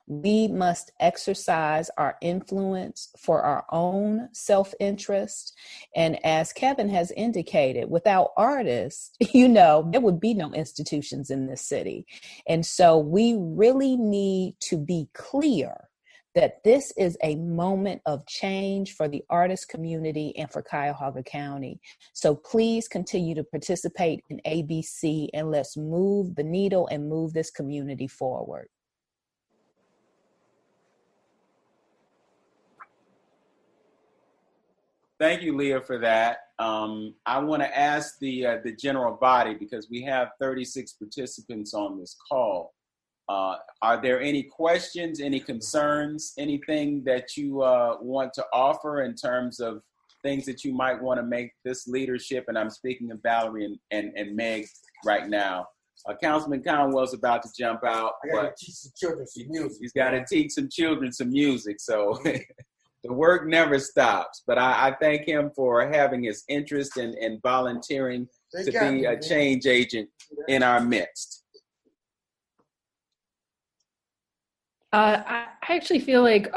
We must exercise our influence for our own self-interest. And as Kevin has indicated, without artists, you know, there would be no institutions in this city. And so we really need to be clear that this is a moment of change for the artist community and for Cuyahoga County. So please continue to participate in ABC and let's move the needle and move this community forward. Thank you, Leah, for that. I want to ask the general body, because we have 36 participants on this call. Are there any questions, any concerns, anything that you want to offer in terms of things that you might want to make this leadership? And I'm speaking of Valerie and Meg right now. Councilman Conwell's about to jump out. I got to teach some children some music. He's got to teach some children some music. So the work never stops. But I thank him for having his interest in volunteering to be a change agent in our midst. I actually feel like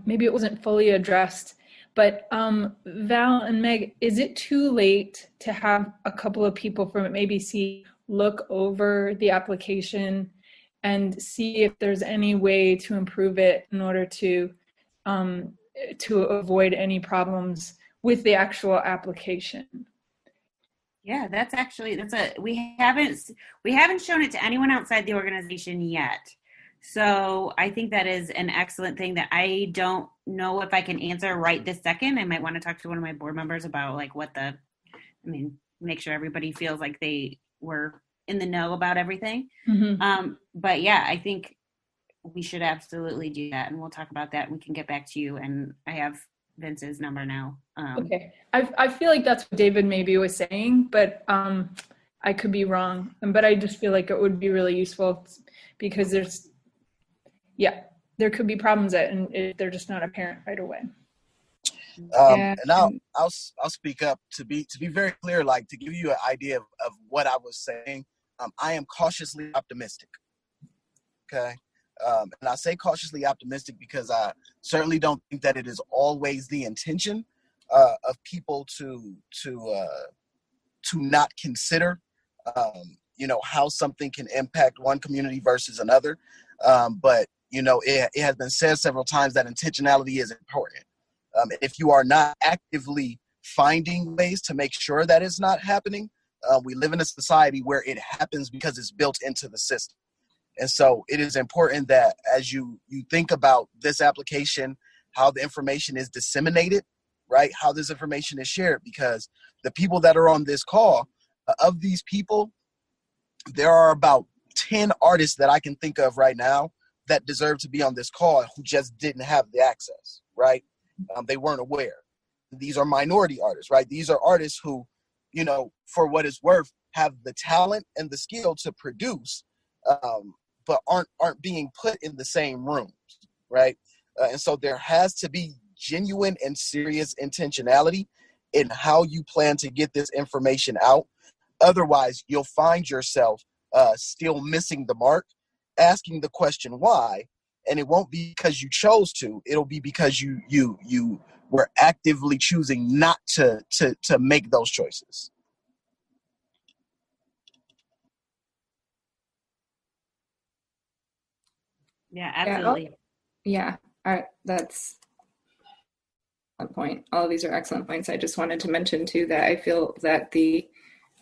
maybe it wasn't fully addressed, but Val and Meg, is it too late to have a couple of people from ABC look over the application and see if there's any way to improve it in order to avoid any problems with the actual application? Yeah, we haven't shown it to anyone outside the organization yet. So I think that is an excellent thing that I don't know if I can answer right this second. I might want to talk to one of my board members about make sure everybody feels like they were in the know about everything. Mm-hmm. But yeah, I think we should absolutely do that. And we'll talk about that. We can get back to you. And I have Vince's number now. Okay. I feel like that's what David maybe was saying, but I could be wrong. But I just feel like it would be really useful because there could be problems and they're just not apparent right away. And I'll speak up to be very clear, like to give you an idea of what I was saying. I am cautiously optimistic. Okay. And I say cautiously optimistic because I certainly don't think that it is always the intention of people to not consider, how something can impact one community versus another. But it has been said several times that intentionality is important. If you are not actively finding ways to make sure that it's not happening, we live in a society where it happens because it's built into the system. And so it is important that as you think about this application, how the information is disseminated, right? How this information is shared, because the people that are on this call, of these people, there are about 10 artists that I can think of right now that deserve to be on this call who just didn't have the access, right? They weren't aware. These are minority artists, right? These are artists who, you know, for what it's worth, have the talent and the skill to produce, but aren't being put in the same rooms, right? And so there has to be genuine and serious intentionality in how you plan to get this information out. Otherwise, you'll find yourself still missing the mark, asking the question why, and it won't be because you chose to. It'll be because you were actively choosing not to make those choices. Yeah, absolutely. Yeah, that's one point. All of these are excellent points. I just wanted to mention too that I feel that the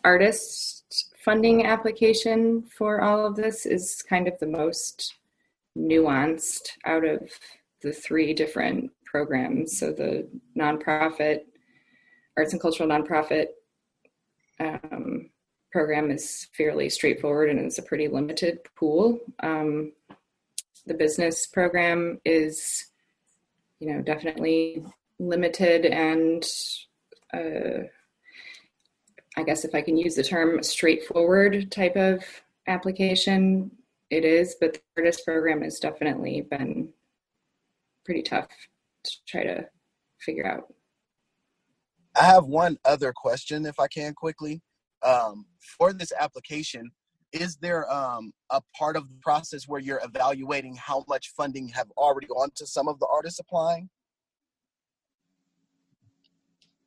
artist funding application for all of this is kind of the most nuanced out of the three different programs. So the nonprofit, arts and cultural nonprofit program is fairly straightforward and it's a pretty limited pool. The business program is, you know, definitely limited and I guess if I can use the term straightforward type of application, it is, but the artist program has definitely been pretty tough to try to figure out. I have one other question, if I can quickly. For this application, is there a part of the process where you're evaluating how much funding have already gone to some of the artists applying?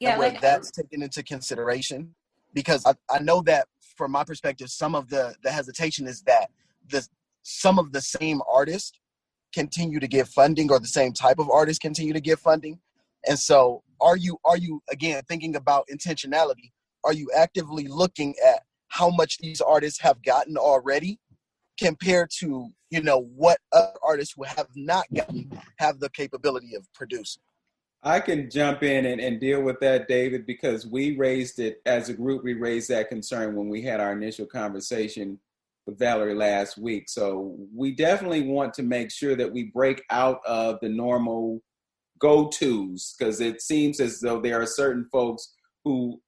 Yeah, where that's taken into consideration? Because I know that from my perspective, some of the hesitation is that some of the same artists continue to give funding, or the same type of artists continue to give funding. And so are you again thinking about intentionality? Are you actively looking at how much these artists have gotten already compared to, you know, what other artists who have not gotten have the capability of producing? I can jump in and deal with that, David, because we raised it as a group. We raised that concern when we had our initial conversation with Valerie last week. So we definitely want to make sure that we break out of the normal go-tos, because it seems as though there are certain folks who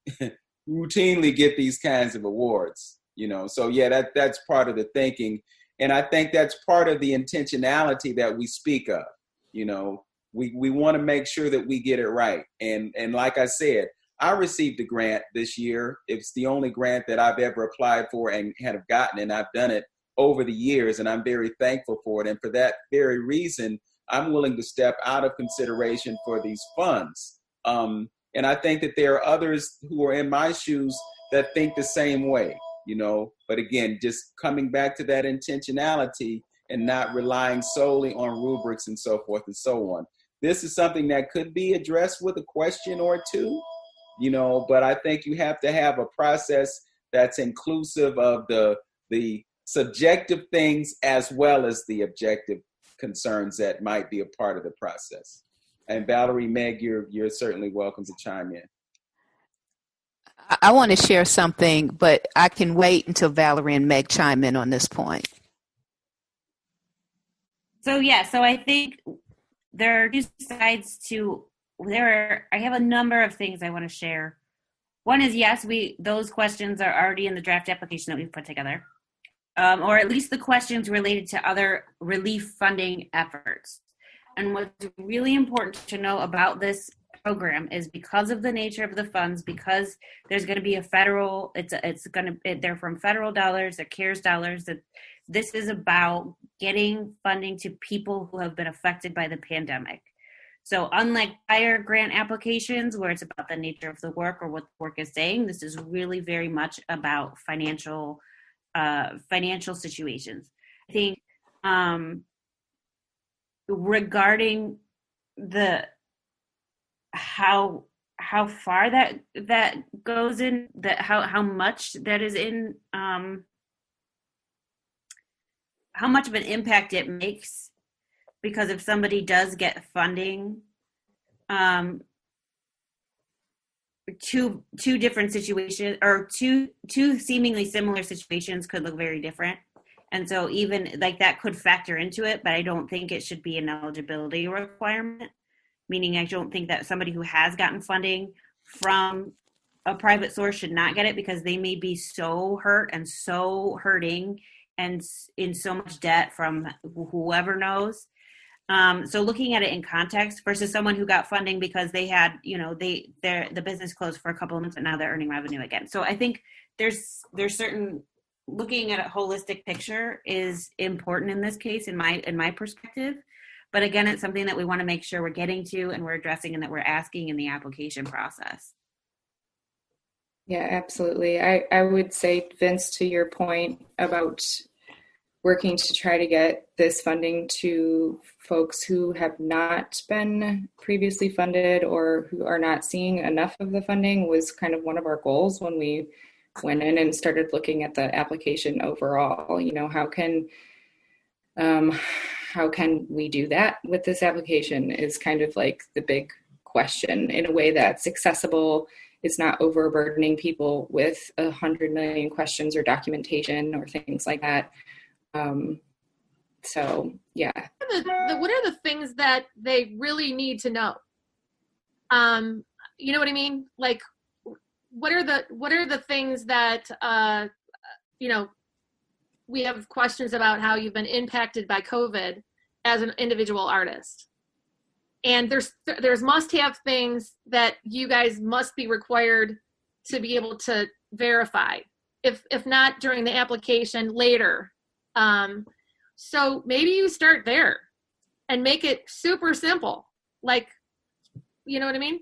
routinely get these kinds of awards, you know. So yeah, that's part of the thinking. And I think that's part of the intentionality that we speak of, you know. We want to make sure that we get it right. And like I said, I received a grant this year. It's the only grant that I've ever applied for and have gotten, and I've done it over the years, and I'm very thankful for it. And for that very reason, I'm willing to step out of consideration for these funds. And I think that there are others who are in my shoes that think the same way, you know. But again, just coming back to that intentionality and not relying solely on rubrics and so forth and so on. This is something that could be addressed with a question or two, you know, but I think you have to have a process that's inclusive of the subjective things as well as the objective concerns that might be a part of the process. And Valerie, Meg, you're certainly welcome to chime in. I want to share something, but I can wait until Valerie and Meg chime in on this point. So I think there are two sides to I have a number of things I want to share. One is, yes, those questions are already in the draft application that we've put together, or at least the questions related to other relief funding efforts. And what's really important to know about this program is, because of the nature of the funds, because there's going to be a federal, they're from federal dollars, they're CARES dollars, that this is about getting funding to people who have been affected by the pandemic. So unlike prior grant applications where it's about the nature of the work or what the work is saying, this is really very much about financial situations. I think regarding how far that goes in, that how much that is in, how much of an impact it makes, because if somebody does get funding, two different situations, or two seemingly similar situations could look very different. And so even like that could factor into it, but I don't think it should be an eligibility requirement. Meaning I don't think that somebody who has gotten funding from a private source should not get it, because they may be so hurt and so hurting and in so much debt from whoever knows. So looking at it in context versus someone who got funding because they had, the business closed for a couple of months and now they're earning revenue again. So I think there's certain, looking at a holistic picture is important in this case, in my perspective. But again, it's something that we want to make sure we're getting to and we're addressing and that we're asking in the application process. Yeah, absolutely. I would say, Vince, to your point about working to try to get this funding to folks who have not been previously funded or who are not seeing enough of the funding was kind of one of our goals when we went in and started looking at the application overall. How can we do that with this application is kind of like the big question, in a way that's accessible. It's not overburdening people with 100 million questions or documentation or things like that. So yeah. What are the things that they really need to know? You know what I mean? Like, what are the things that we have questions about how you've been impacted by COVID as an individual artist. And there's must-have things that you guys must be required to be able to verify, if not during the application, later. So maybe you start there and make it super simple. Like, you know what I mean?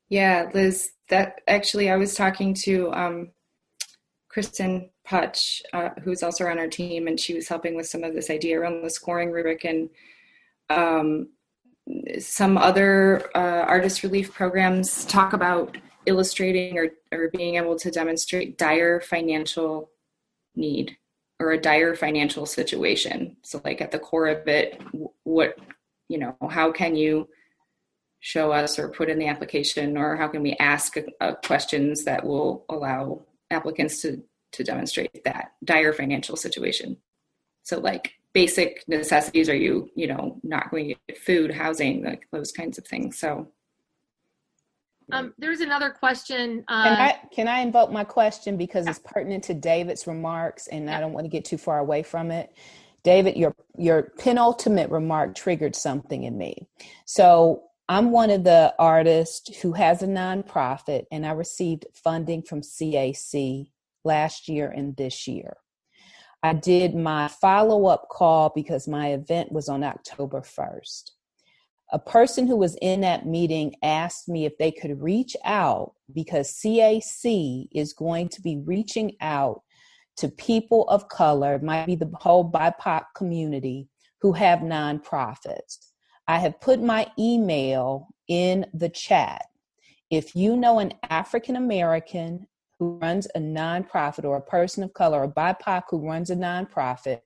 Yeah, Liz, that actually, I was talking to Kristen Putch, who's also on our team, and she was helping with some of this idea around the scoring rubric, and some other artist relief programs talk about illustrating or being able to demonstrate dire financial need or a dire financial situation. So like at the core of it, how can you show us or put in the application, or how can we ask questions that will allow applicants to demonstrate that dire financial situation? So like basic necessities, are you not going to get food, housing, like those kinds of things. So there's another question. Can I invoke my question because it's pertinent to David's remarks, and I don't want to get too far away from it. David, your penultimate remark triggered something in me. So I'm one of the artists who has a nonprofit, and I received funding from CAC last year and this year. I did my follow-up call because my event was on October 1st. A person who was in that meeting asked me if they could reach out, because CAC is going to be reaching out to people of color, it might be the whole BIPOC community, who have nonprofits. I have put my email in the chat. If you know an African American who runs a nonprofit, or a person of color, or BIPOC who runs a nonprofit,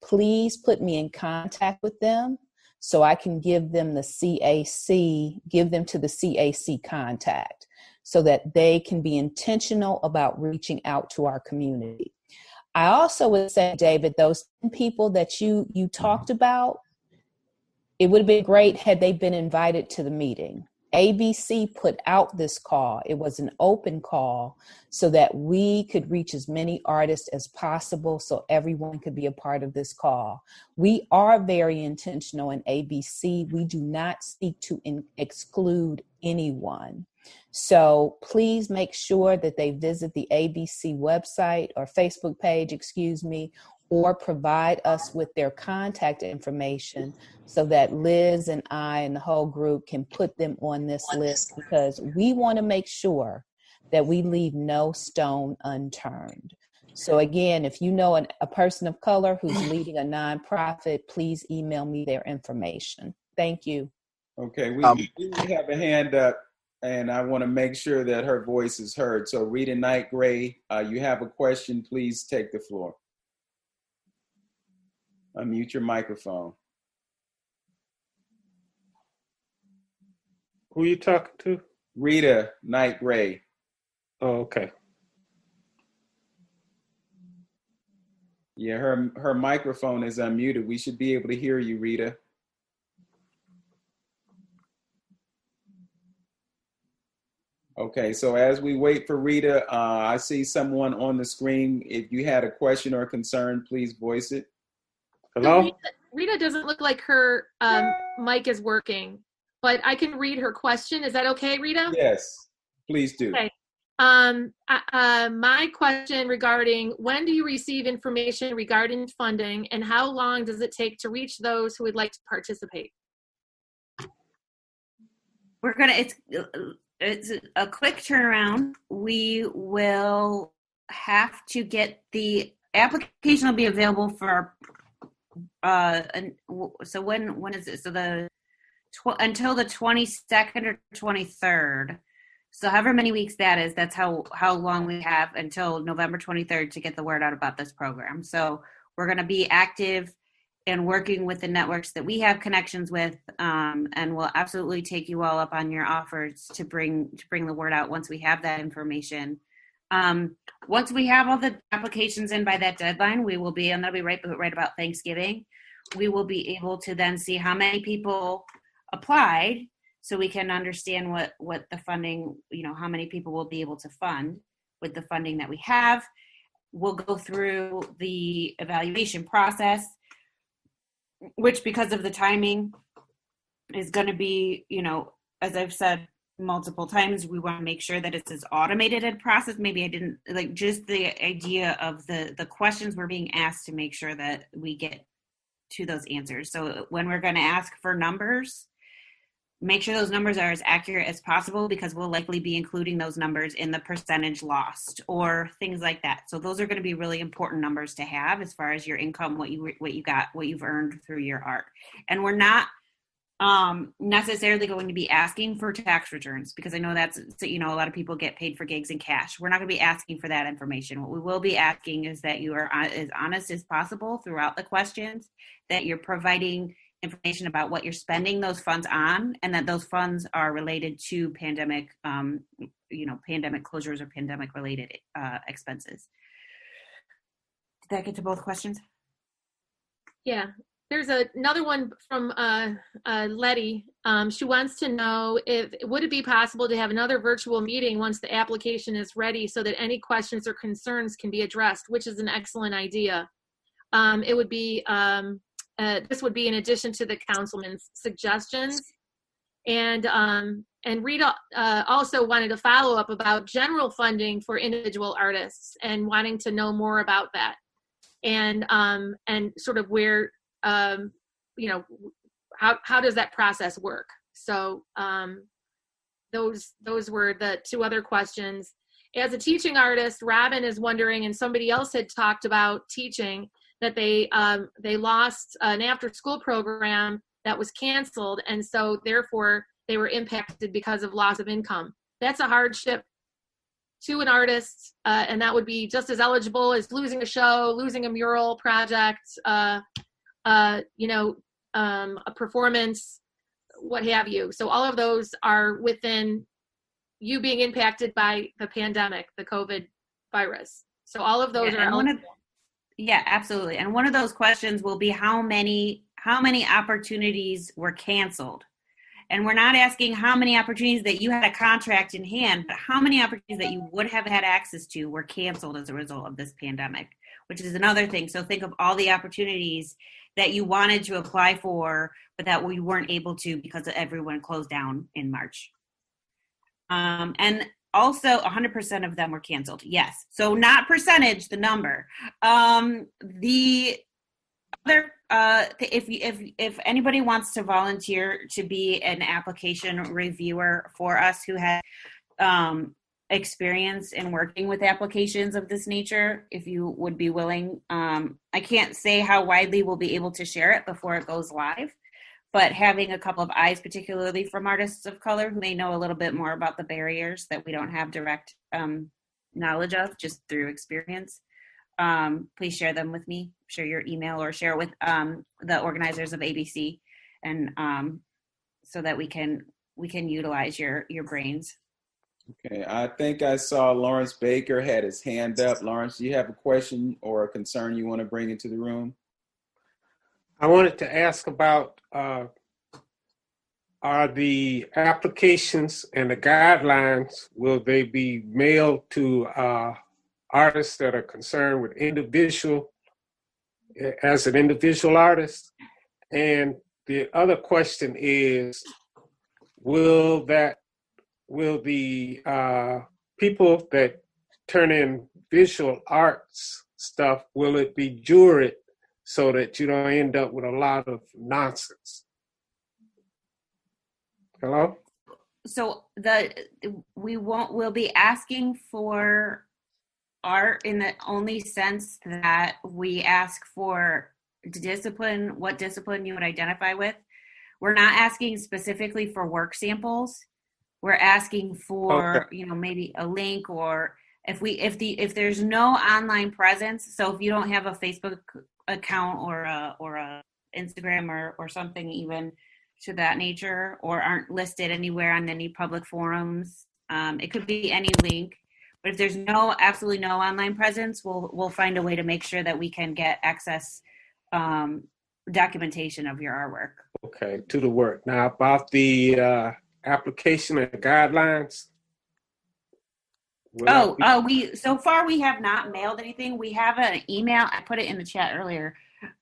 please put me in contact with them so I can give them to the CAC contact so that they can be intentional about reaching out to our community. I also would say, David, those people that you talked about, it would have been great had they been invited to the meeting. ABC put out this call. It was an open call so that we could reach as many artists as possible, so everyone could be a part of this call. We are very intentional in ABC. We do not seek to exclude anyone. So please make sure that they visit the ABC website or Facebook page, or provide us with their contact information so that Liz and I and the whole group can put them on this list, because we want to make sure that we leave no stone unturned. So again, if you know a person of color who's leading a nonprofit, please email me their information. Thank you. Okay, we have a hand up, and I want to make sure that her voice is heard. So Rita Knight Gray, you have a question, please take the floor. Unmute your microphone. Who you talking to? Rita Knight Ray. Oh, okay. Yeah, her microphone is unmuted. We should be able to hear you, Rita. Okay, so as we wait for Rita, I see someone on the screen. If you had a question or concern, please voice it. Hello? Rita doesn't look like her mic is working, but I can read her question. Is that okay, Rita? Yes, please do. Okay. My question regarding when do you receive information regarding funding and how long does it take to reach those who would like to participate? It's a quick turnaround. We will have to get the application will be available for so when is it? So until the 22nd or 23rd. So however many weeks that is, that's how long we have until November 23rd to get the word out about this program. So we're going to be active and working with the networks that we have connections with, and we'll absolutely take you all up on your offers to bring the word out once we have that information. Once we have all the applications in by that deadline, we will be, and that'll be right about Thanksgiving, we will be able to then see how many people applied, so we can understand what the funding, how many people will be able to fund with the funding that we have. We'll go through the evaluation process, which because of the timing is going to be, as I've said multiple times, we want to make sure that it's as automated a process. Maybe I didn't just the idea of the questions we're being asked to make sure that we get to those answers. So when we're going to ask for numbers, make sure those numbers are as accurate as possible, because we'll likely be including those numbers in the percentage lost or things like that. So those are going to be really important numbers to have as far as your income, what you've earned through your art. And we're not necessarily going to be asking for tax returns, because I know that's, a lot of people get paid for gigs in cash. We're not going to be asking for that information. What we will be asking is that you are as honest as possible throughout the questions, that you're providing information about what you're spending those funds on, and that those funds are related to pandemic, pandemic closures or pandemic related expenses. Did that get to both questions? Yeah, there's another one from Letty. She wants to know would it be possible to have another virtual meeting once the application is ready, so that any questions or concerns can be addressed, which is an excellent idea. It would be this would be in addition to the councilman's suggestions. And Rita also wanted to follow up about general funding for individual artists and wanting to know more about that. And sort of where, how does that process work? So those were the two other questions. As a teaching artist, Robin is wondering, and somebody else had talked about teaching, that they lost an after-school program that was canceled, and so therefore they were impacted because of loss of income. That's a hardship to an artist, and that would be just as eligible as losing a show, losing a mural project, a performance, what have you. So all of those are within you being impacted by the pandemic, the COVID virus. So all of those are eligible. Yeah, absolutely. And one of those questions will be how many opportunities were canceled. And we're not asking how many opportunities that you had a contract in hand, but how many opportunities that you would have had access to were canceled as a result of this pandemic, which is another thing. So think of all the opportunities that you wanted to apply for, but that we weren't able to because everyone closed down in March. And also 100% of them were canceled. Yes. So not percentage, the number. The other, if anybody wants to volunteer to be an application reviewer for us who has experience in working with applications of this nature, if you would be willing, I can't say how widely we'll be able to share it before it goes live, but having a couple of eyes, particularly from artists of color who may know a little bit more about the barriers that we don't have direct knowledge of just through experience, please share them with me. Share your email or share it with the organizers of ABC, and so that we can utilize your brains Okay, I think I saw Lawrence Baker had his hand up. Lawrence, do you have a question or a concern you want to bring into the room? I wanted to ask about are the applications and the guidelines, will they be mailed to artists that are concerned with as an individual artist? And the other question is, will the people that turn in visual arts stuff, will it be juried so that you don't end up with a lot of nonsense? Hello? So we'll be asking for art in the only sense that we ask for discipline, what discipline you would identify with. We're not asking specifically for work samples. We're asking for, Okay. Maybe a link, or if there's no online presence. So if you don't have a Facebook account or a Instagram or something even to that nature, or aren't listed anywhere on any public forums, it could be any link. But if there's absolutely no online presence, we'll find a way to make sure that we can get access documentation of your artwork. Okay, to the work. Now about the application and guidelines. So far we have not mailed anything. We have an email. I put it in the chat earlier.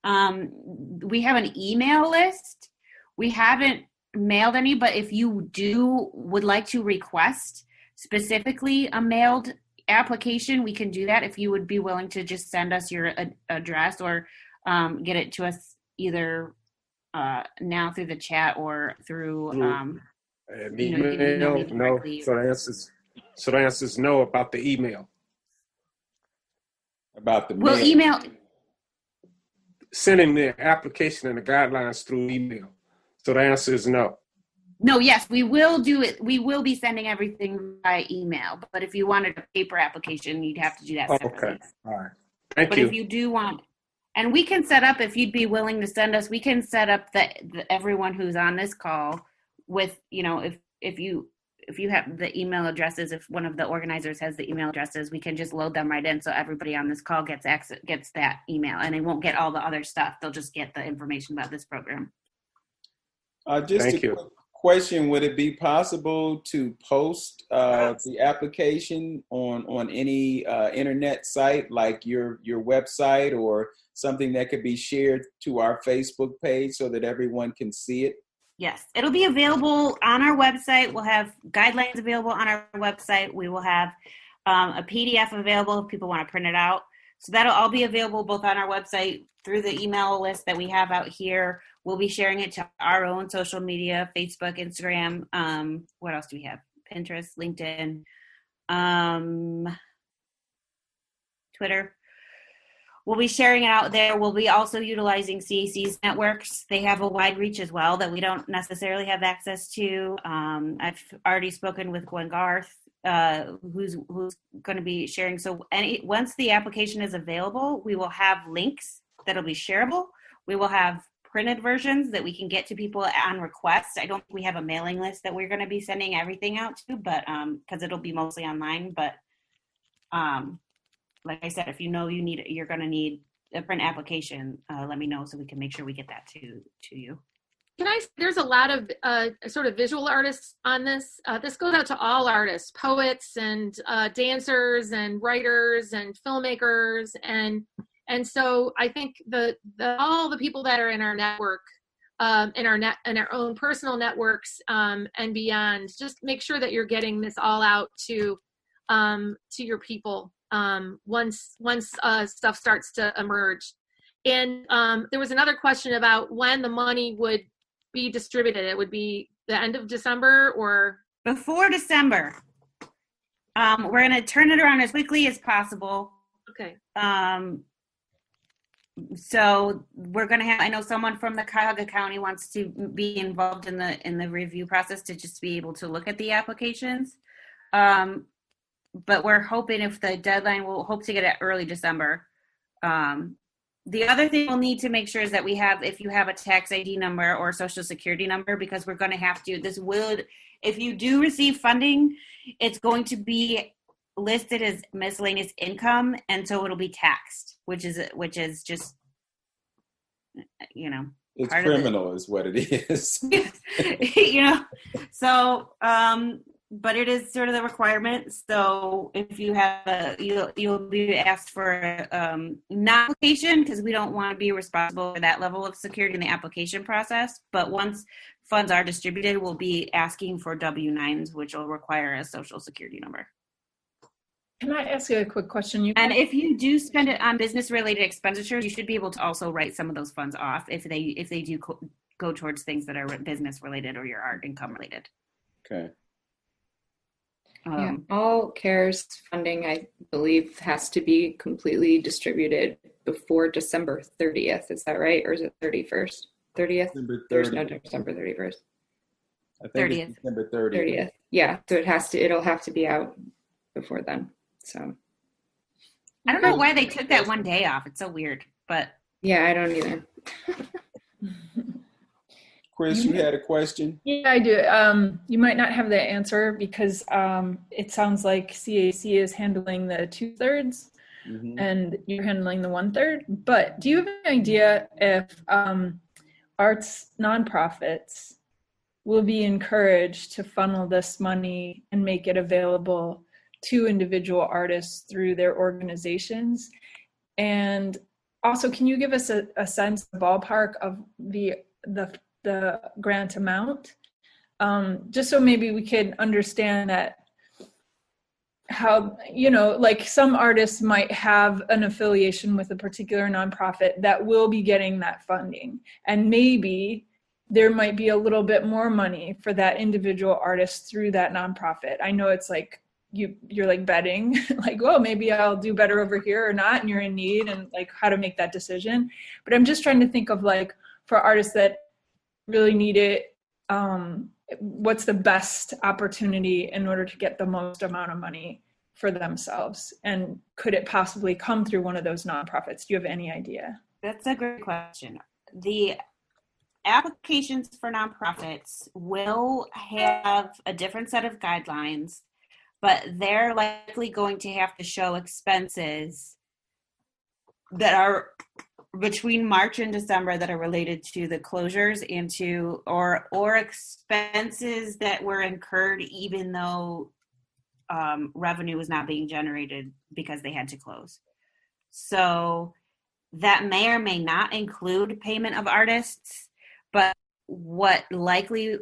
We have an email list. We haven't mailed any, but if you would like to request specifically a mailed application, we can do that. If you would be willing to just send us your address or get it to us either now through the chat or through an you can email me no. directly. So the answer is no about the email. About the We'll mail. email. Sending the application and the guidelines through email. So the answer is no. No, yes, we will do it. We will be sending everything by email. But if you wanted a paper application, you'd have to do that separately. Okay. All right. Thank But you. if you do want, and we can set up, if you'd be willing to send us, we can set up everyone who's on this call with, if you have the email addresses, if one of the organizers has the email addresses, we can just load them right in so everybody on this call gets that email, and they won't get all the other stuff. They'll just get the information about this program. Just quick question: would it be possible to post the application on any internet site, like your website, or something that could be shared to our Facebook page so that everyone can see it? Yes, it'll be available on our website. We'll have guidelines available on our website. We will have a PDF available if people want to print it out. So that'll all be available both on our website through the email list that we have out here. We'll be sharing it to our own social media, Facebook, Instagram. What else do we have? Pinterest, LinkedIn, Twitter. We'll be sharing it out there. We'll be also utilizing CAC's networks. They have a wide reach as well that we don't necessarily have access to. I've already spoken with Gwen Garth, who's going to be sharing. So once the application is available, we will have links that'll be shareable. We will have printed versions that we can get to people on request. I don't think we have a mailing list that we're going to be sending everything out to, but because it'll be mostly online. But like I said, if you're going to need a print application, let me know so we can make sure we get that to you. There's a lot of sort of visual artists on this. This goes out to all artists, poets and dancers and writers and filmmakers. And so I think all the people that are in our network, in our own personal networks and beyond, just make sure that you're getting this all out to your people once stuff starts to emerge. And there was another question about when the money would be distributed. It would be the end of December or before December. We're going to turn it around as quickly as possible. Okay. So we're going to have, I know someone from the Cuyahoga County wants to be involved in the review process to just be able to look at the applications. But we're hoping if the deadline, we'll hope to get it early December. The other thing we'll need to make sure is that we have, if you have a tax ID number or a social security number, because we're going to have to, if you do receive funding, it's going to be listed as miscellaneous income, and so it'll be taxed, which is just, it's criminal is what it is. So, but it is sort of the requirement. So if you have you'll be asked for an application, because we don't want to be responsible for that level of security in the application process. But once funds are distributed, we'll be asking for W-9s, which will require a social security number. Can I ask you a quick question? And if you do spend it on business-related expenditures, you should be able to also write some of those funds off if they do go towards things that are business-related or your art income-related. Okay. All CARES funding, I believe, has to be completely distributed before December 30th. Is that right? Or is it 31st? 30th? There's no December 31st. I think 30th. It's December 30th. Yeah. So it'll have to be out before then. So I don't know why they took that one day off. It's so weird, but yeah, I don't either. Chris, you had a question? Yeah, I do. You might not have the answer because it sounds like CAC is handling the 2/3 and you're handling the 1/3. But do you have an idea if arts nonprofits will be encouraged to funnel this money and make it available to individual artists through their organizations? And also, can you give us a sense, a ballpark of the grant amount, just so maybe we can understand that how, like some artists might have an affiliation with a particular nonprofit that will be getting that funding, and maybe there might be a little bit more money for that individual artist through that nonprofit. I know it's like you're like betting, like, oh, maybe I'll do better over here or not, and you're in need, and like how to make that decision. But I'm just trying to think of, like, for artists that really need it, what's the best opportunity in order to get the most amount of money for themselves? And could it possibly come through one of those nonprofits? Do you have any idea? That's a great question. The applications for nonprofits will have a different set of guidelines, but they're likely going to have to show expenses that are between March and December that are related to the closures and to or expenses that were incurred even though revenue was not being generated because they had to close. So that may or may not include payment of artists, but what likely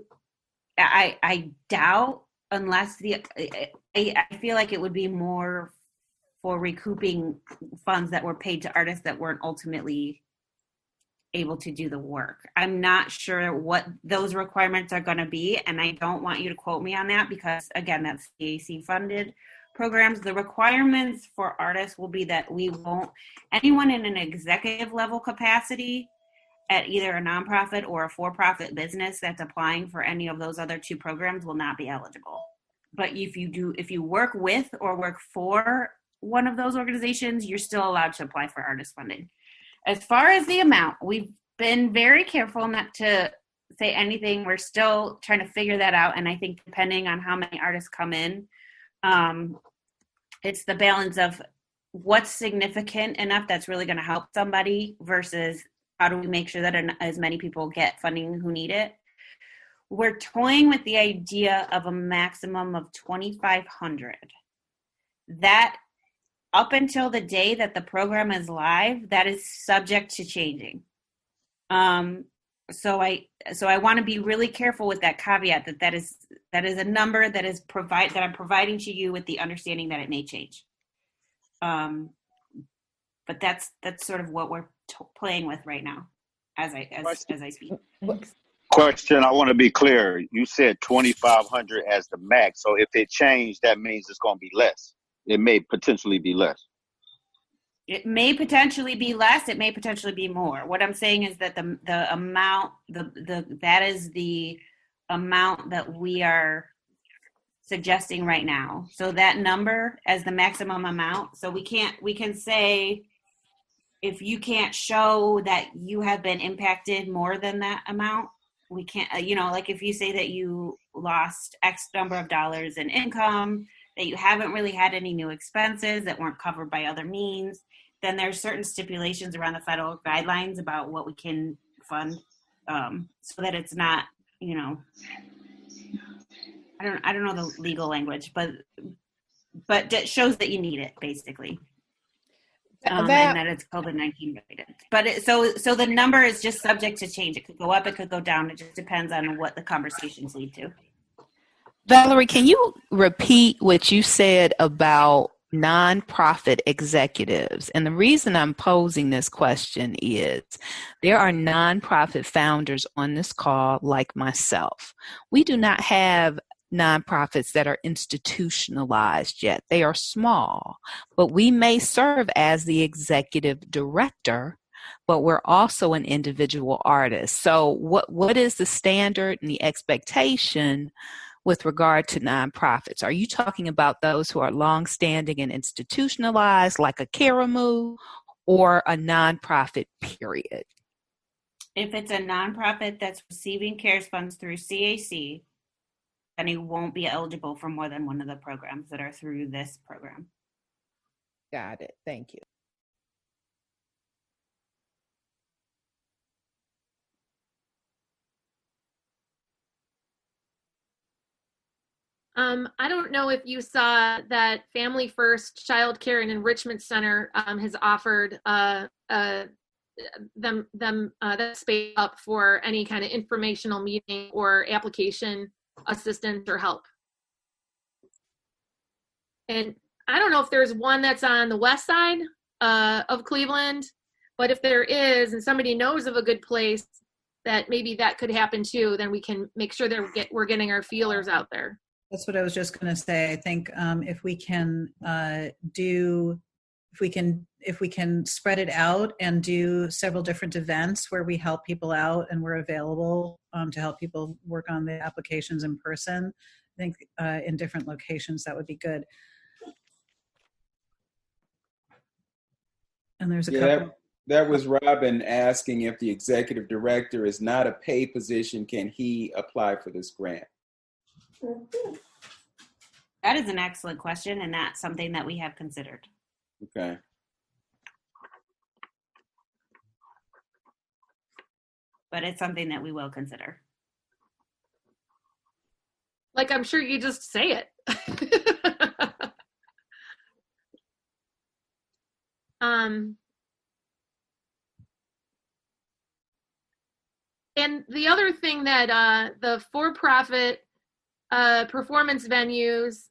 I doubt, unless I feel like it would be more for recouping funds that were paid to artists that weren't ultimately able to do the work. I'm not sure what those requirements are going to be, and I don't want you to quote me on that because, again, that's CAC funded programs. The requirements for artists will be that anyone in an executive level capacity at either a nonprofit or a for-profit business that's applying for any of those other two programs will not be eligible. But if you work with or work for one of those organizations, you're still allowed to apply for artist funding. As far as the amount, we've been very careful not to say anything. We're still trying to figure that out. And I think depending on how many artists come in, it's the balance of what's significant enough that's really going to help somebody versus how do we make sure that as many people get funding who need it. We're toying with the idea of a maximum of $2,500. That, up until the day that the program is live, that is subject to changing. So I want to be really careful with that caveat that is a number that I'm providing to you with the understanding that it may change. But that's sort of what we're playing with right now as I speak. Question, I want to be clear. You said 2,500 as the max. So if it changed, that means it's going to be less. It may potentially be less. It may potentially be less. It may potentially be more. What I'm saying is that the amount, that is the amount that we are suggesting right now. So that number as the maximum amount. So we can say if you can't show that you have been impacted more than that amount, we can't, like if you say that you lost X number of dollars in income, that you haven't really had any new expenses that weren't covered by other means, then there's certain stipulations around the federal guidelines about what we can fund, so that it's not, I don't know the legal language, but that shows that you need it, basically. And that it's COVID-19 related. But so the number is just subject to change. It could go up, it could go down. It just depends on what the conversations lead to. Valerie, can you repeat what you said about nonprofit executives? And the reason I'm posing this question is there are nonprofit founders on this call like myself. We do not have nonprofits that are institutionalized yet. They are small, but we may serve as the executive director, but we're also an individual artist. So what is the standard and the expectation with regard to nonprofits? Are you talking about those who are longstanding and institutionalized, like a Karamu, or a nonprofit, period? If it's a nonprofit that's receiving CARES funds through CAC, then you won't be eligible for more than one of the programs that are through this program. Got it. Thank you. I don't know if you saw that Family First Child Care and Enrichment Center has offered that space up for any kind of informational meeting or application assistance or help. And I don't know if there's one that's on the west side of Cleveland, but if there is and somebody knows of a good place that maybe that could happen too, then we can make sure that we're getting our feelers out there. That's what I was just going to say. I think if we can spread it out and do several different events where we help people out and we're available to help people work on the applications in person, I think in different locations, that would be good. And there's a couple. That was Robin asking if the executive director is not a paid position, can he apply for this grant? That is an excellent question, and that's something that we have considered. Okay. But it's something that we will consider. Like, I'm sure you just say it. And the other thing that the for-profit performance venues,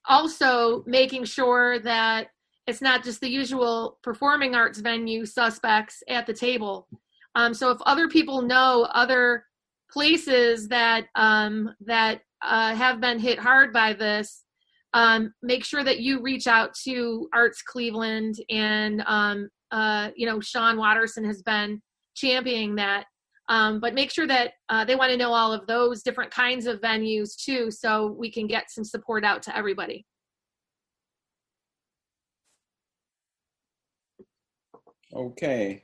also making sure that it's not just the usual performing arts venue suspects at the table. So if other people know other places that have been hit hard by this, make sure that you reach out to Arts Cleveland, and Sean Watterson has been championing that. But make sure that they want to know all of those different kinds of venues too, so we can get some support out to everybody. Okay.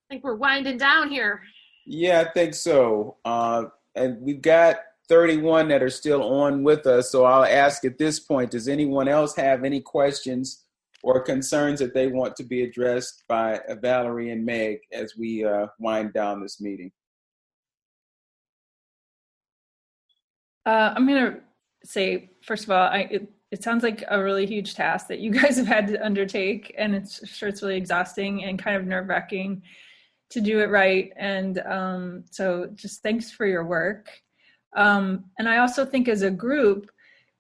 I think we're winding down here. Yeah, I think so. And we've got 31 that are still on with us. So I'll ask at this point, does anyone else have any questions or concerns that they want to be addressed by Valerie and Meg as we wind down this meeting? I'm going to say, first of all, it sounds like a really huge task that you guys have had to undertake, and it's really exhausting and kind of nerve-wracking to do it right. And so just thanks for your work. And I also think as a group,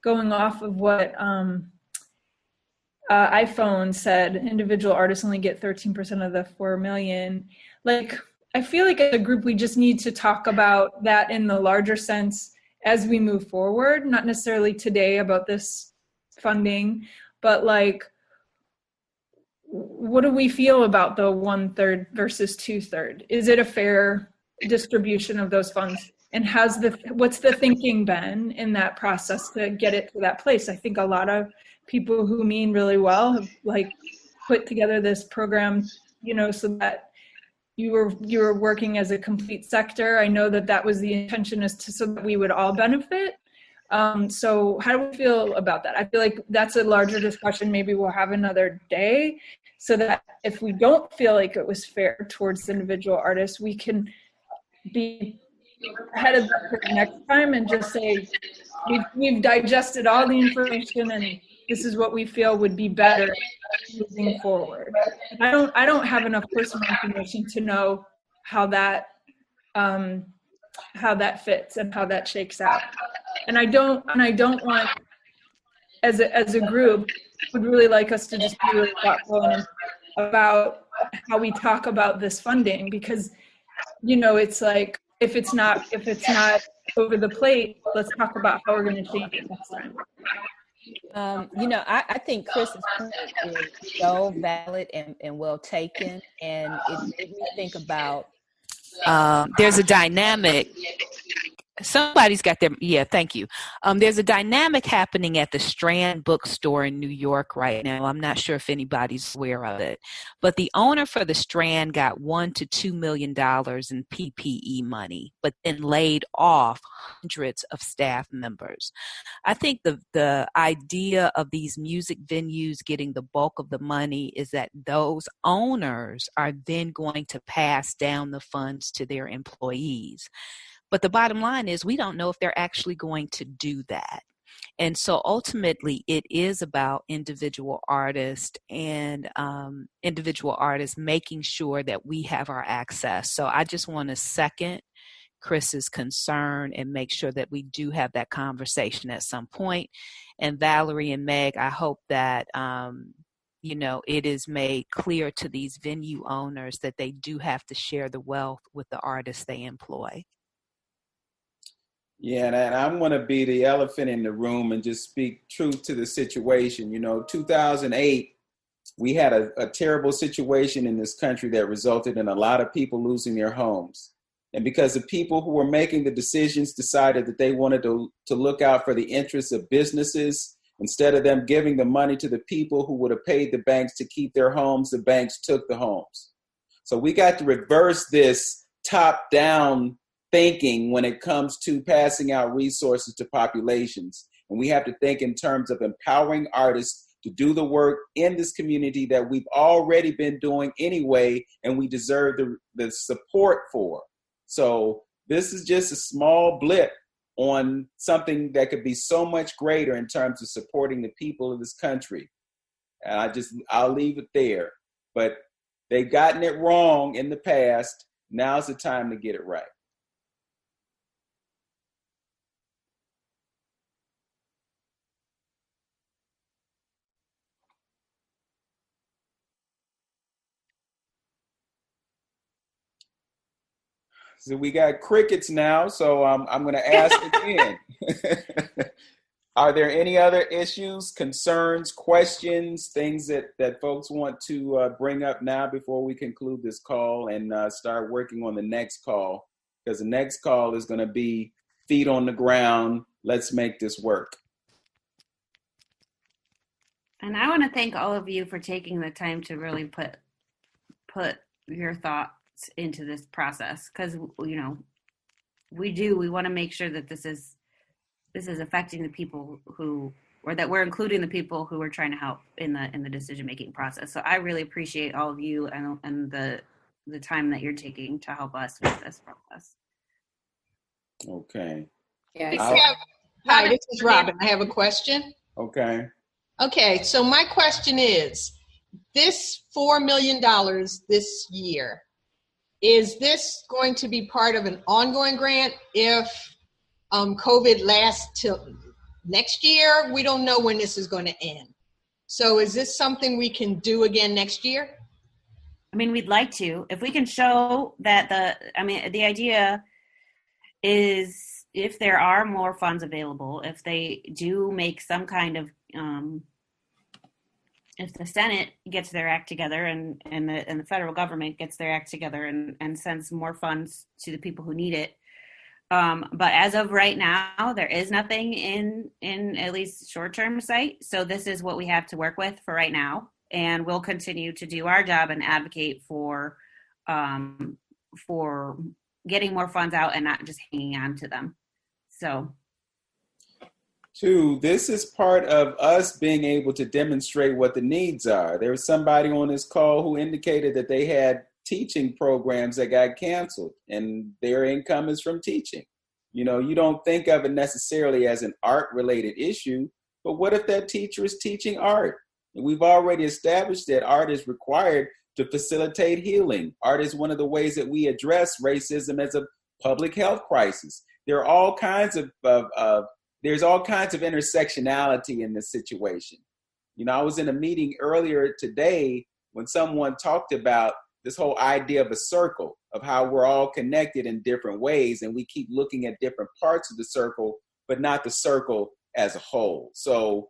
going off of what iPhone said, individual artists only get 13% of the 4 million. Like, I feel like as a group, we just need to talk about that in the larger sense as we move forward, not necessarily today about this funding, but like, what do we feel about the 1/3 versus 2/3? Is it a fair distribution of those funds? And what's the thinking been in that process to get it to that place? I think a lot of people who mean really well have like put together this program, so that you were working as a complete sector. I know that was the intention, is so that we would all benefit. So how do we feel about that? I feel like that's a larger discussion. Maybe we'll have another day, so that if we don't feel like it was fair towards individual artists, we can be ahead of the next time and just say, we've digested all the information and this is what we feel would be better moving forward. I don't have enough personal information to know how that fits and how that shakes out. And I don't want, as a group, would really like us to just be really thoughtful and about how we talk about this funding, because it's like, if it's not over the plate, let's talk about how we're going to change it next time. I think Chris's point is so valid and well taken. And it made me think about there's a dynamic. Somebody's got their, thank you. There's a dynamic happening at the Strand bookstore in New York right now. I'm not sure if anybody's aware of it, but the owner for the Strand got $1 to $2 million in PPE money, but then laid off hundreds of staff members. I think the idea of these music venues getting the bulk of the money is that those owners are then going to pass down the funds to their employees. But the bottom line is we don't know if they're actually going to do that. And so ultimately it is about individual artists and individual artists making sure that we have our access. So I just want to second Chris's concern and make sure that we do have that conversation at some point. And Valerie and Meg, I hope that it is made clear to these venue owners that they do have to share the wealth with the artists they employ. Yeah, and I'm going to be the elephant in the room and just speak truth to the situation. 2008, we had a terrible situation in this country that resulted in a lot of people losing their homes. And because the people who were making the decisions decided that they wanted to look out for the interests of businesses, instead of them giving the money to the people who would have paid the banks to keep their homes, the banks took the homes. So we got to reverse this top-down thinking when it comes to passing out resources to populations. And we have to think in terms of empowering artists to do the work in this community that we've already been doing anyway, and we deserve the support for. So this is just a small blip on something that could be so much greater in terms of supporting the people of this country. And I'll leave it there. But they've gotten it wrong in the past. Now's the time to get it right. So we got crickets now, so I'm going to ask again. Are there any other issues, concerns, questions, things that folks want to bring up now before we conclude this call and start working on the next call? Because the next call is going to be feet on the ground. Let's make this work. And I want to thank all of you for taking the time to really put your thoughts into this process, because we want to make sure that this is affecting the people or that we're including the people who are trying to help in the decision making process. So I really appreciate all of you and the time that you're taking to help us with this process. Okay. Yeah. Hi, this is Robin. I have a question. Okay. Okay, so my question is, this $4 million this year, is this going to be part of an ongoing grant if COVID lasts till next year? We don't know when this is going to end. So is this something we can do again next year? I mean, we'd like to. If we can show that the idea is if there are more funds available, if they do make some kind of if the Senate gets their act together and the federal government gets their act together and sends more funds to the people who need it, But as of right now, there is nothing in at least short-term sight. So this is what we have to work with for right now. And we'll continue to do our job and advocate for getting more funds out and not just hanging on to them. So. Two, this is part of us being able to demonstrate what the needs are. There was somebody on this call who indicated that they had teaching programs that got canceled and their income is from teaching. You know, you don't think of it necessarily as an art-related issue, but what if that teacher is teaching art? And we've already established that art is required to facilitate healing. Art is one of the ways that we address racism as a public health crisis. There are all kinds there's all kinds of intersectionality in this situation. You know, I was in a meeting earlier today when someone talked about this whole idea of a circle, of how we're all connected in different ways, and we keep looking at different parts of the circle, but not the circle as a whole. So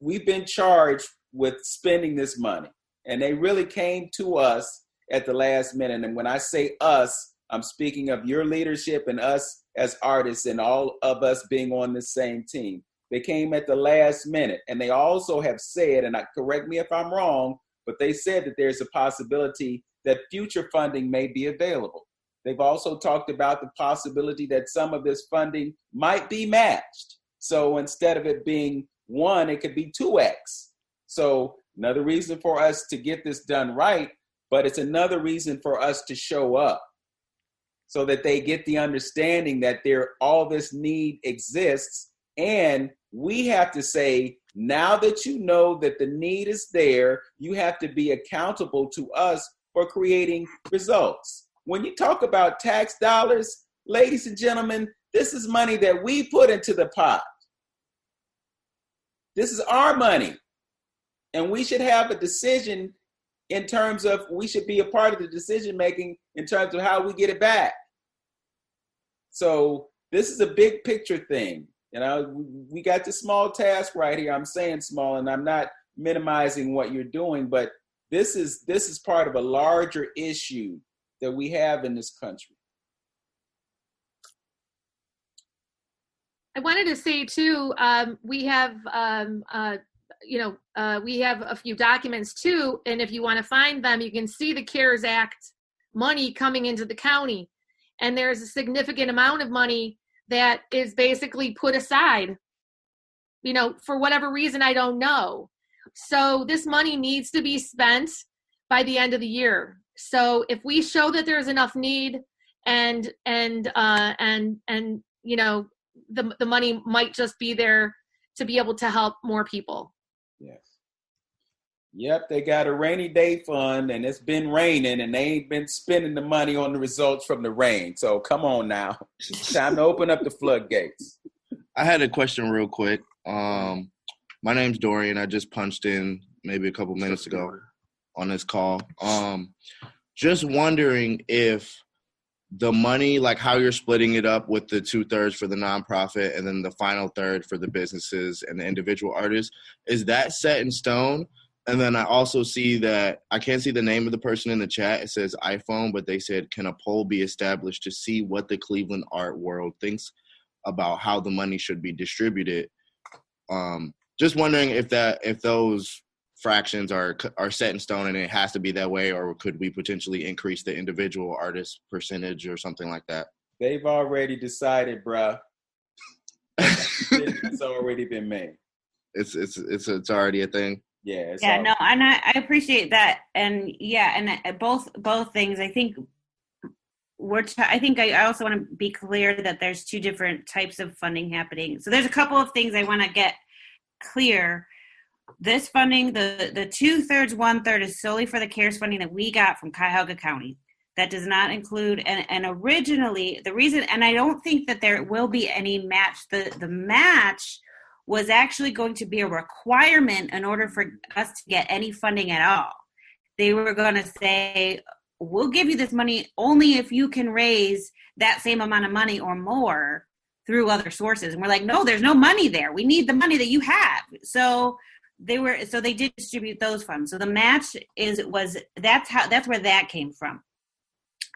we've been charged with spending this money, and they really came to us at the last minute. And when I say us, I'm speaking of your leadership and us as artists and all of us being on the same team. They came at the last minute, and they also have said, and correct me if I'm wrong, but they said that there's a possibility that future funding may be available. They've also talked about the possibility that some of this funding might be matched. So instead of it being 1, it could be 2x. So another reason for us to get this done right, but it's another reason for us to show up so that they get the understanding that all this need exists. And we have to say, now that you know that the need is there, you have to be accountable to us for creating results. When you talk about tax dollars, ladies and gentlemen, this is money that we put into the pot. This is our money. And we should have a decision in terms of, we should be a part of the decision making in terms of how we get it back. So this is a big picture thing. You know, we got the small task right here. I'm saying small, and I'm not minimizing what you're doing, but this is part of a larger issue that we have in this country. I wanted to say too, we have we have a few documents too, and if you want to find them, you can see the CARES Act money coming into the county, and there's a significant amount of money that is basically put aside, you know, for whatever reason, I don't know. So this money needs to be spent by the end of the year. So if we show that there's enough need and you know, the money might just be there to be able to help more people. Yes. Yep, they got a rainy day fund, and it's been raining, and they ain't been spending the money on the results from the rain. So come on now. It's time to open up the floodgates. I had a question real quick. My name's Dorian. I just punched in maybe a couple minutes ago on this call. Just wondering if the money, like how you're splitting it up with the 2/3 for the nonprofit and then the final third for the businesses and the individual artists, is that set in stone? And then I also see that I can't see the name of the person in the chat. It says iPhone, but they said, can a poll be established to see what the Cleveland art world thinks about how the money should be distributed? Just wondering if those fractions are set in stone and it has to be that way, or could we potentially increase the individual artist percentage or something like that? They've already decided, bruh. It's already been made. It's already a thing. Yeah. No, and I appreciate that, and yeah, and both things. I think I also want to be clear that there's two different types of funding happening. So there's a couple of things I want to get clear. This funding, the 2/3, 1/3 is solely for the CARES funding that we got from Cuyahoga County. That does not include, and originally the reason, and I don't think that there will be any match. The match was actually going to be a requirement in order for us to get any funding at all. They were going to say, we'll give you this money only if you can raise that same amount of money or more through other sources. And we're like, no, there's no money there. We need the money that you have. So they did distribute those funds. So the match that's where that came from.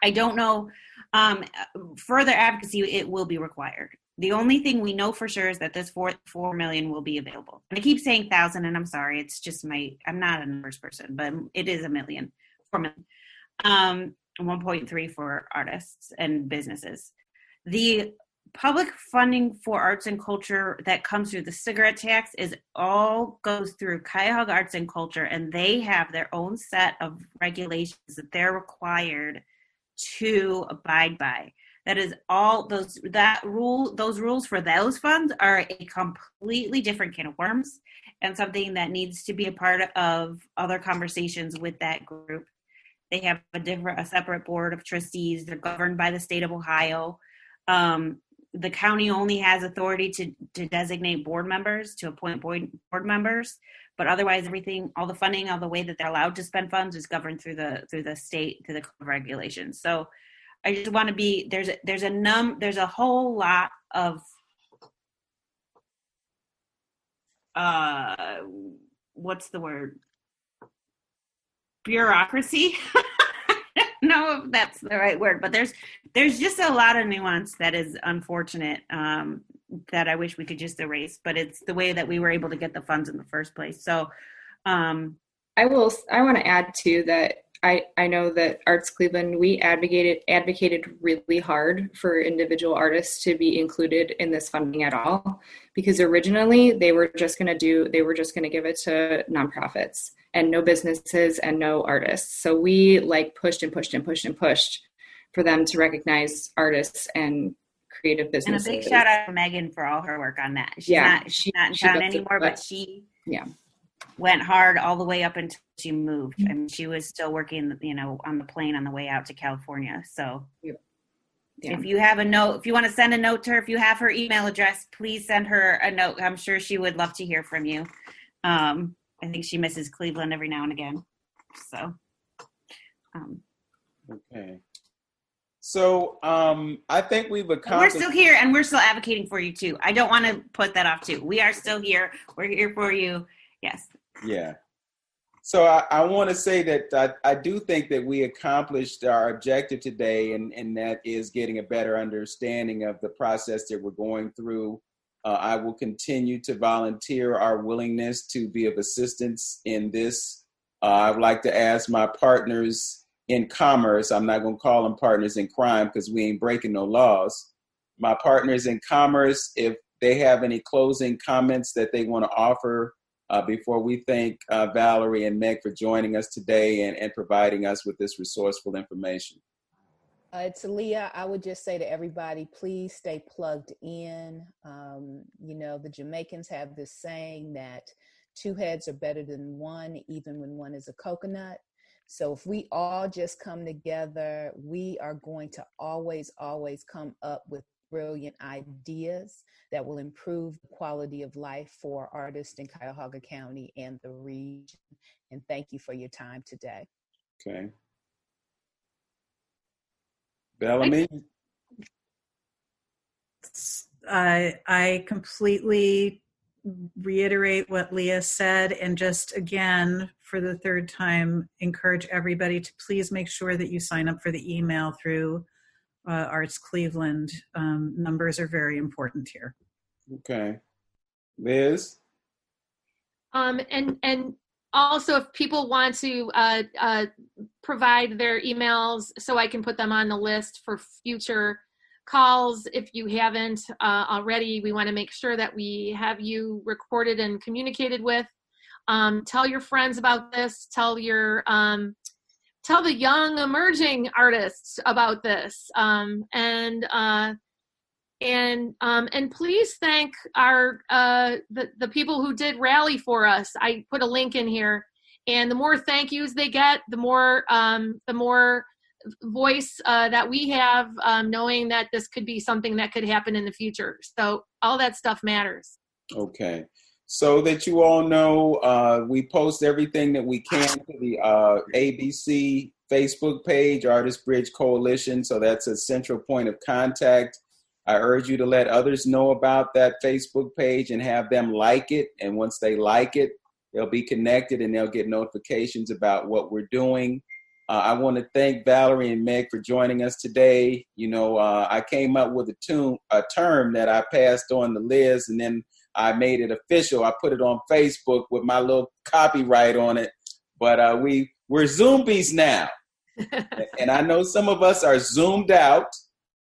I don't know. Further advocacy, it will be required. The only thing we know for sure is that this 4 million will be available. And I keep saying 1,000, and I'm sorry, it's just I'm not a numbers person, but it is 4 million. 1.3 for artists and businesses. The public funding for arts and culture that comes through the cigarette tax goes through Cuyahoga Arts and Culture, and they have their own set of regulations that they're required to abide by. That is all those rules for those funds are a completely different can of worms, and something that needs to be a part of other conversations with that group. They have a separate board of trustees. They're governed by the state of Ohio. The county only has authority to designate board members, to appoint board members, but otherwise everything, all the funding, all the way that they're allowed to spend funds is governed through the state, through the regulations. So I just want to be, there's a whole lot of what's the word? Bureaucracy. I don't know if that's the right word, but there's just a lot of nuance that is unfortunate, that I wish we could just erase, but it's the way that we were able to get the funds in the first place. So I want to add too that I know that Arts Cleveland, we advocated really hard for individual artists to be included in this funding at all, because originally they were just going to give it to nonprofits and no businesses and no artists. So we pushed for them to recognize artists and creative businesses. And a big shout out to Megan for all her work on that. She's not in town anymore, but she went hard all the way up until she moved. I mean, she was still working, on the plane on the way out to California. So if you have a note, if you want to send a note to her, if you have her email address, please send her a note. I'm sure she would love to hear from you. I think she misses Cleveland every now and again. So, okay. So I think we've accomplished. We're still here, and we're still advocating for you too. I don't want to put that off too. We are still here. We're here for you. Yes. Yeah. So I want to say that I do think that we accomplished our objective today, and that is getting a better understanding of the process that we're going through. I will continue to volunteer our willingness to be of assistance in this. I would like to ask my partners in commerce, I'm not going to call them partners in crime because we ain't breaking no laws. My partners in commerce, if they have any closing comments that they want to offer before we thank Valerie and Meg for joining us today and providing us with this resourceful information. It's Aaliyah. I would just say to everybody, please stay plugged in. The Jamaicans have this saying that 2 heads are better than 1, even when 1 is a coconut. So if we all just come together, we are going to always come up with brilliant ideas that will improve the quality of life for artists in Cuyahoga County and the region. And thank you for your time today. Okay. Bellamy? I completely reiterate what Leah said, and just again, for the 3rd time, encourage everybody to please make sure that you sign up for the email through Arts Cleveland. Numbers are very important here. Okay. Liz? And also, if people want to provide their emails so I can put them on the list for future calls, if you haven't already, we want to make sure that we have you recorded and communicated with. Tell your friends about this. Tell the young emerging artists about this. And please thank our the people who did rally for us. I put a link in here, and the more thank yous they get, the more voice that we have, knowing that this could be something that could happen in the future. So all that stuff matters. Okay. So that you all know, we post everything that we can to the ABC Facebook page, Artist Bridge Coalition. So that's a central point of contact. I urge you to let others know about that Facebook page and have them like it. And once they like it, they'll be connected and they'll get notifications about what we're doing. I want to thank Valerie and Meg for joining us today. You know, I came up with a term that I passed on to Liz, and then I made it official. I put it on Facebook with my little copyright on it. But we're Zombies now. And I know some of us are zoomed out,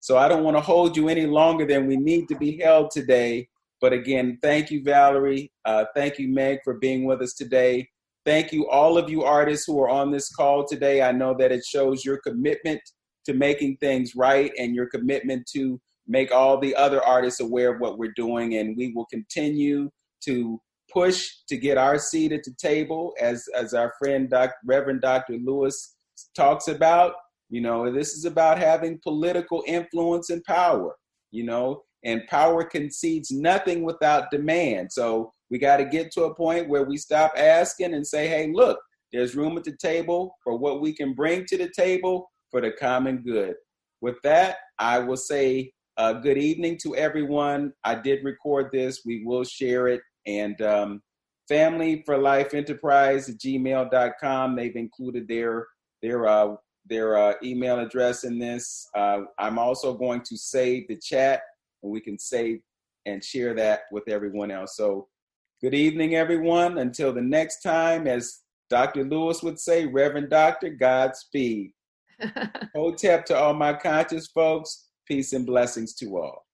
so I don't want to hold you any longer than we need to be held today. But again, thank you, Valerie. Thank you, Meg, for being with us today. Thank you, all of you artists who are on this call today. I know that it shows your commitment to making things right and your commitment to make all the other artists aware of what we're doing. And we will continue to push to get our seat at the table, as our friend Reverend Dr. Lewis talks about. You know, this is about having political influence and power, you know, and power concedes nothing without demand. So we got to get to a point where we stop asking and say, hey, look, there's room at the table for what we can bring to the table for the common good. With that, I will say good evening to everyone. I did record this. We will share it. And Family for Life Enterprise at gmail.com. They've included their email address in this. I'm also going to save the chat, and we can save and share that with everyone else. So good evening, everyone. Until the next time, as Dr. Lewis would say, Reverend Doctor, Godspeed. Hotep to all my conscious folks. Peace and blessings to all.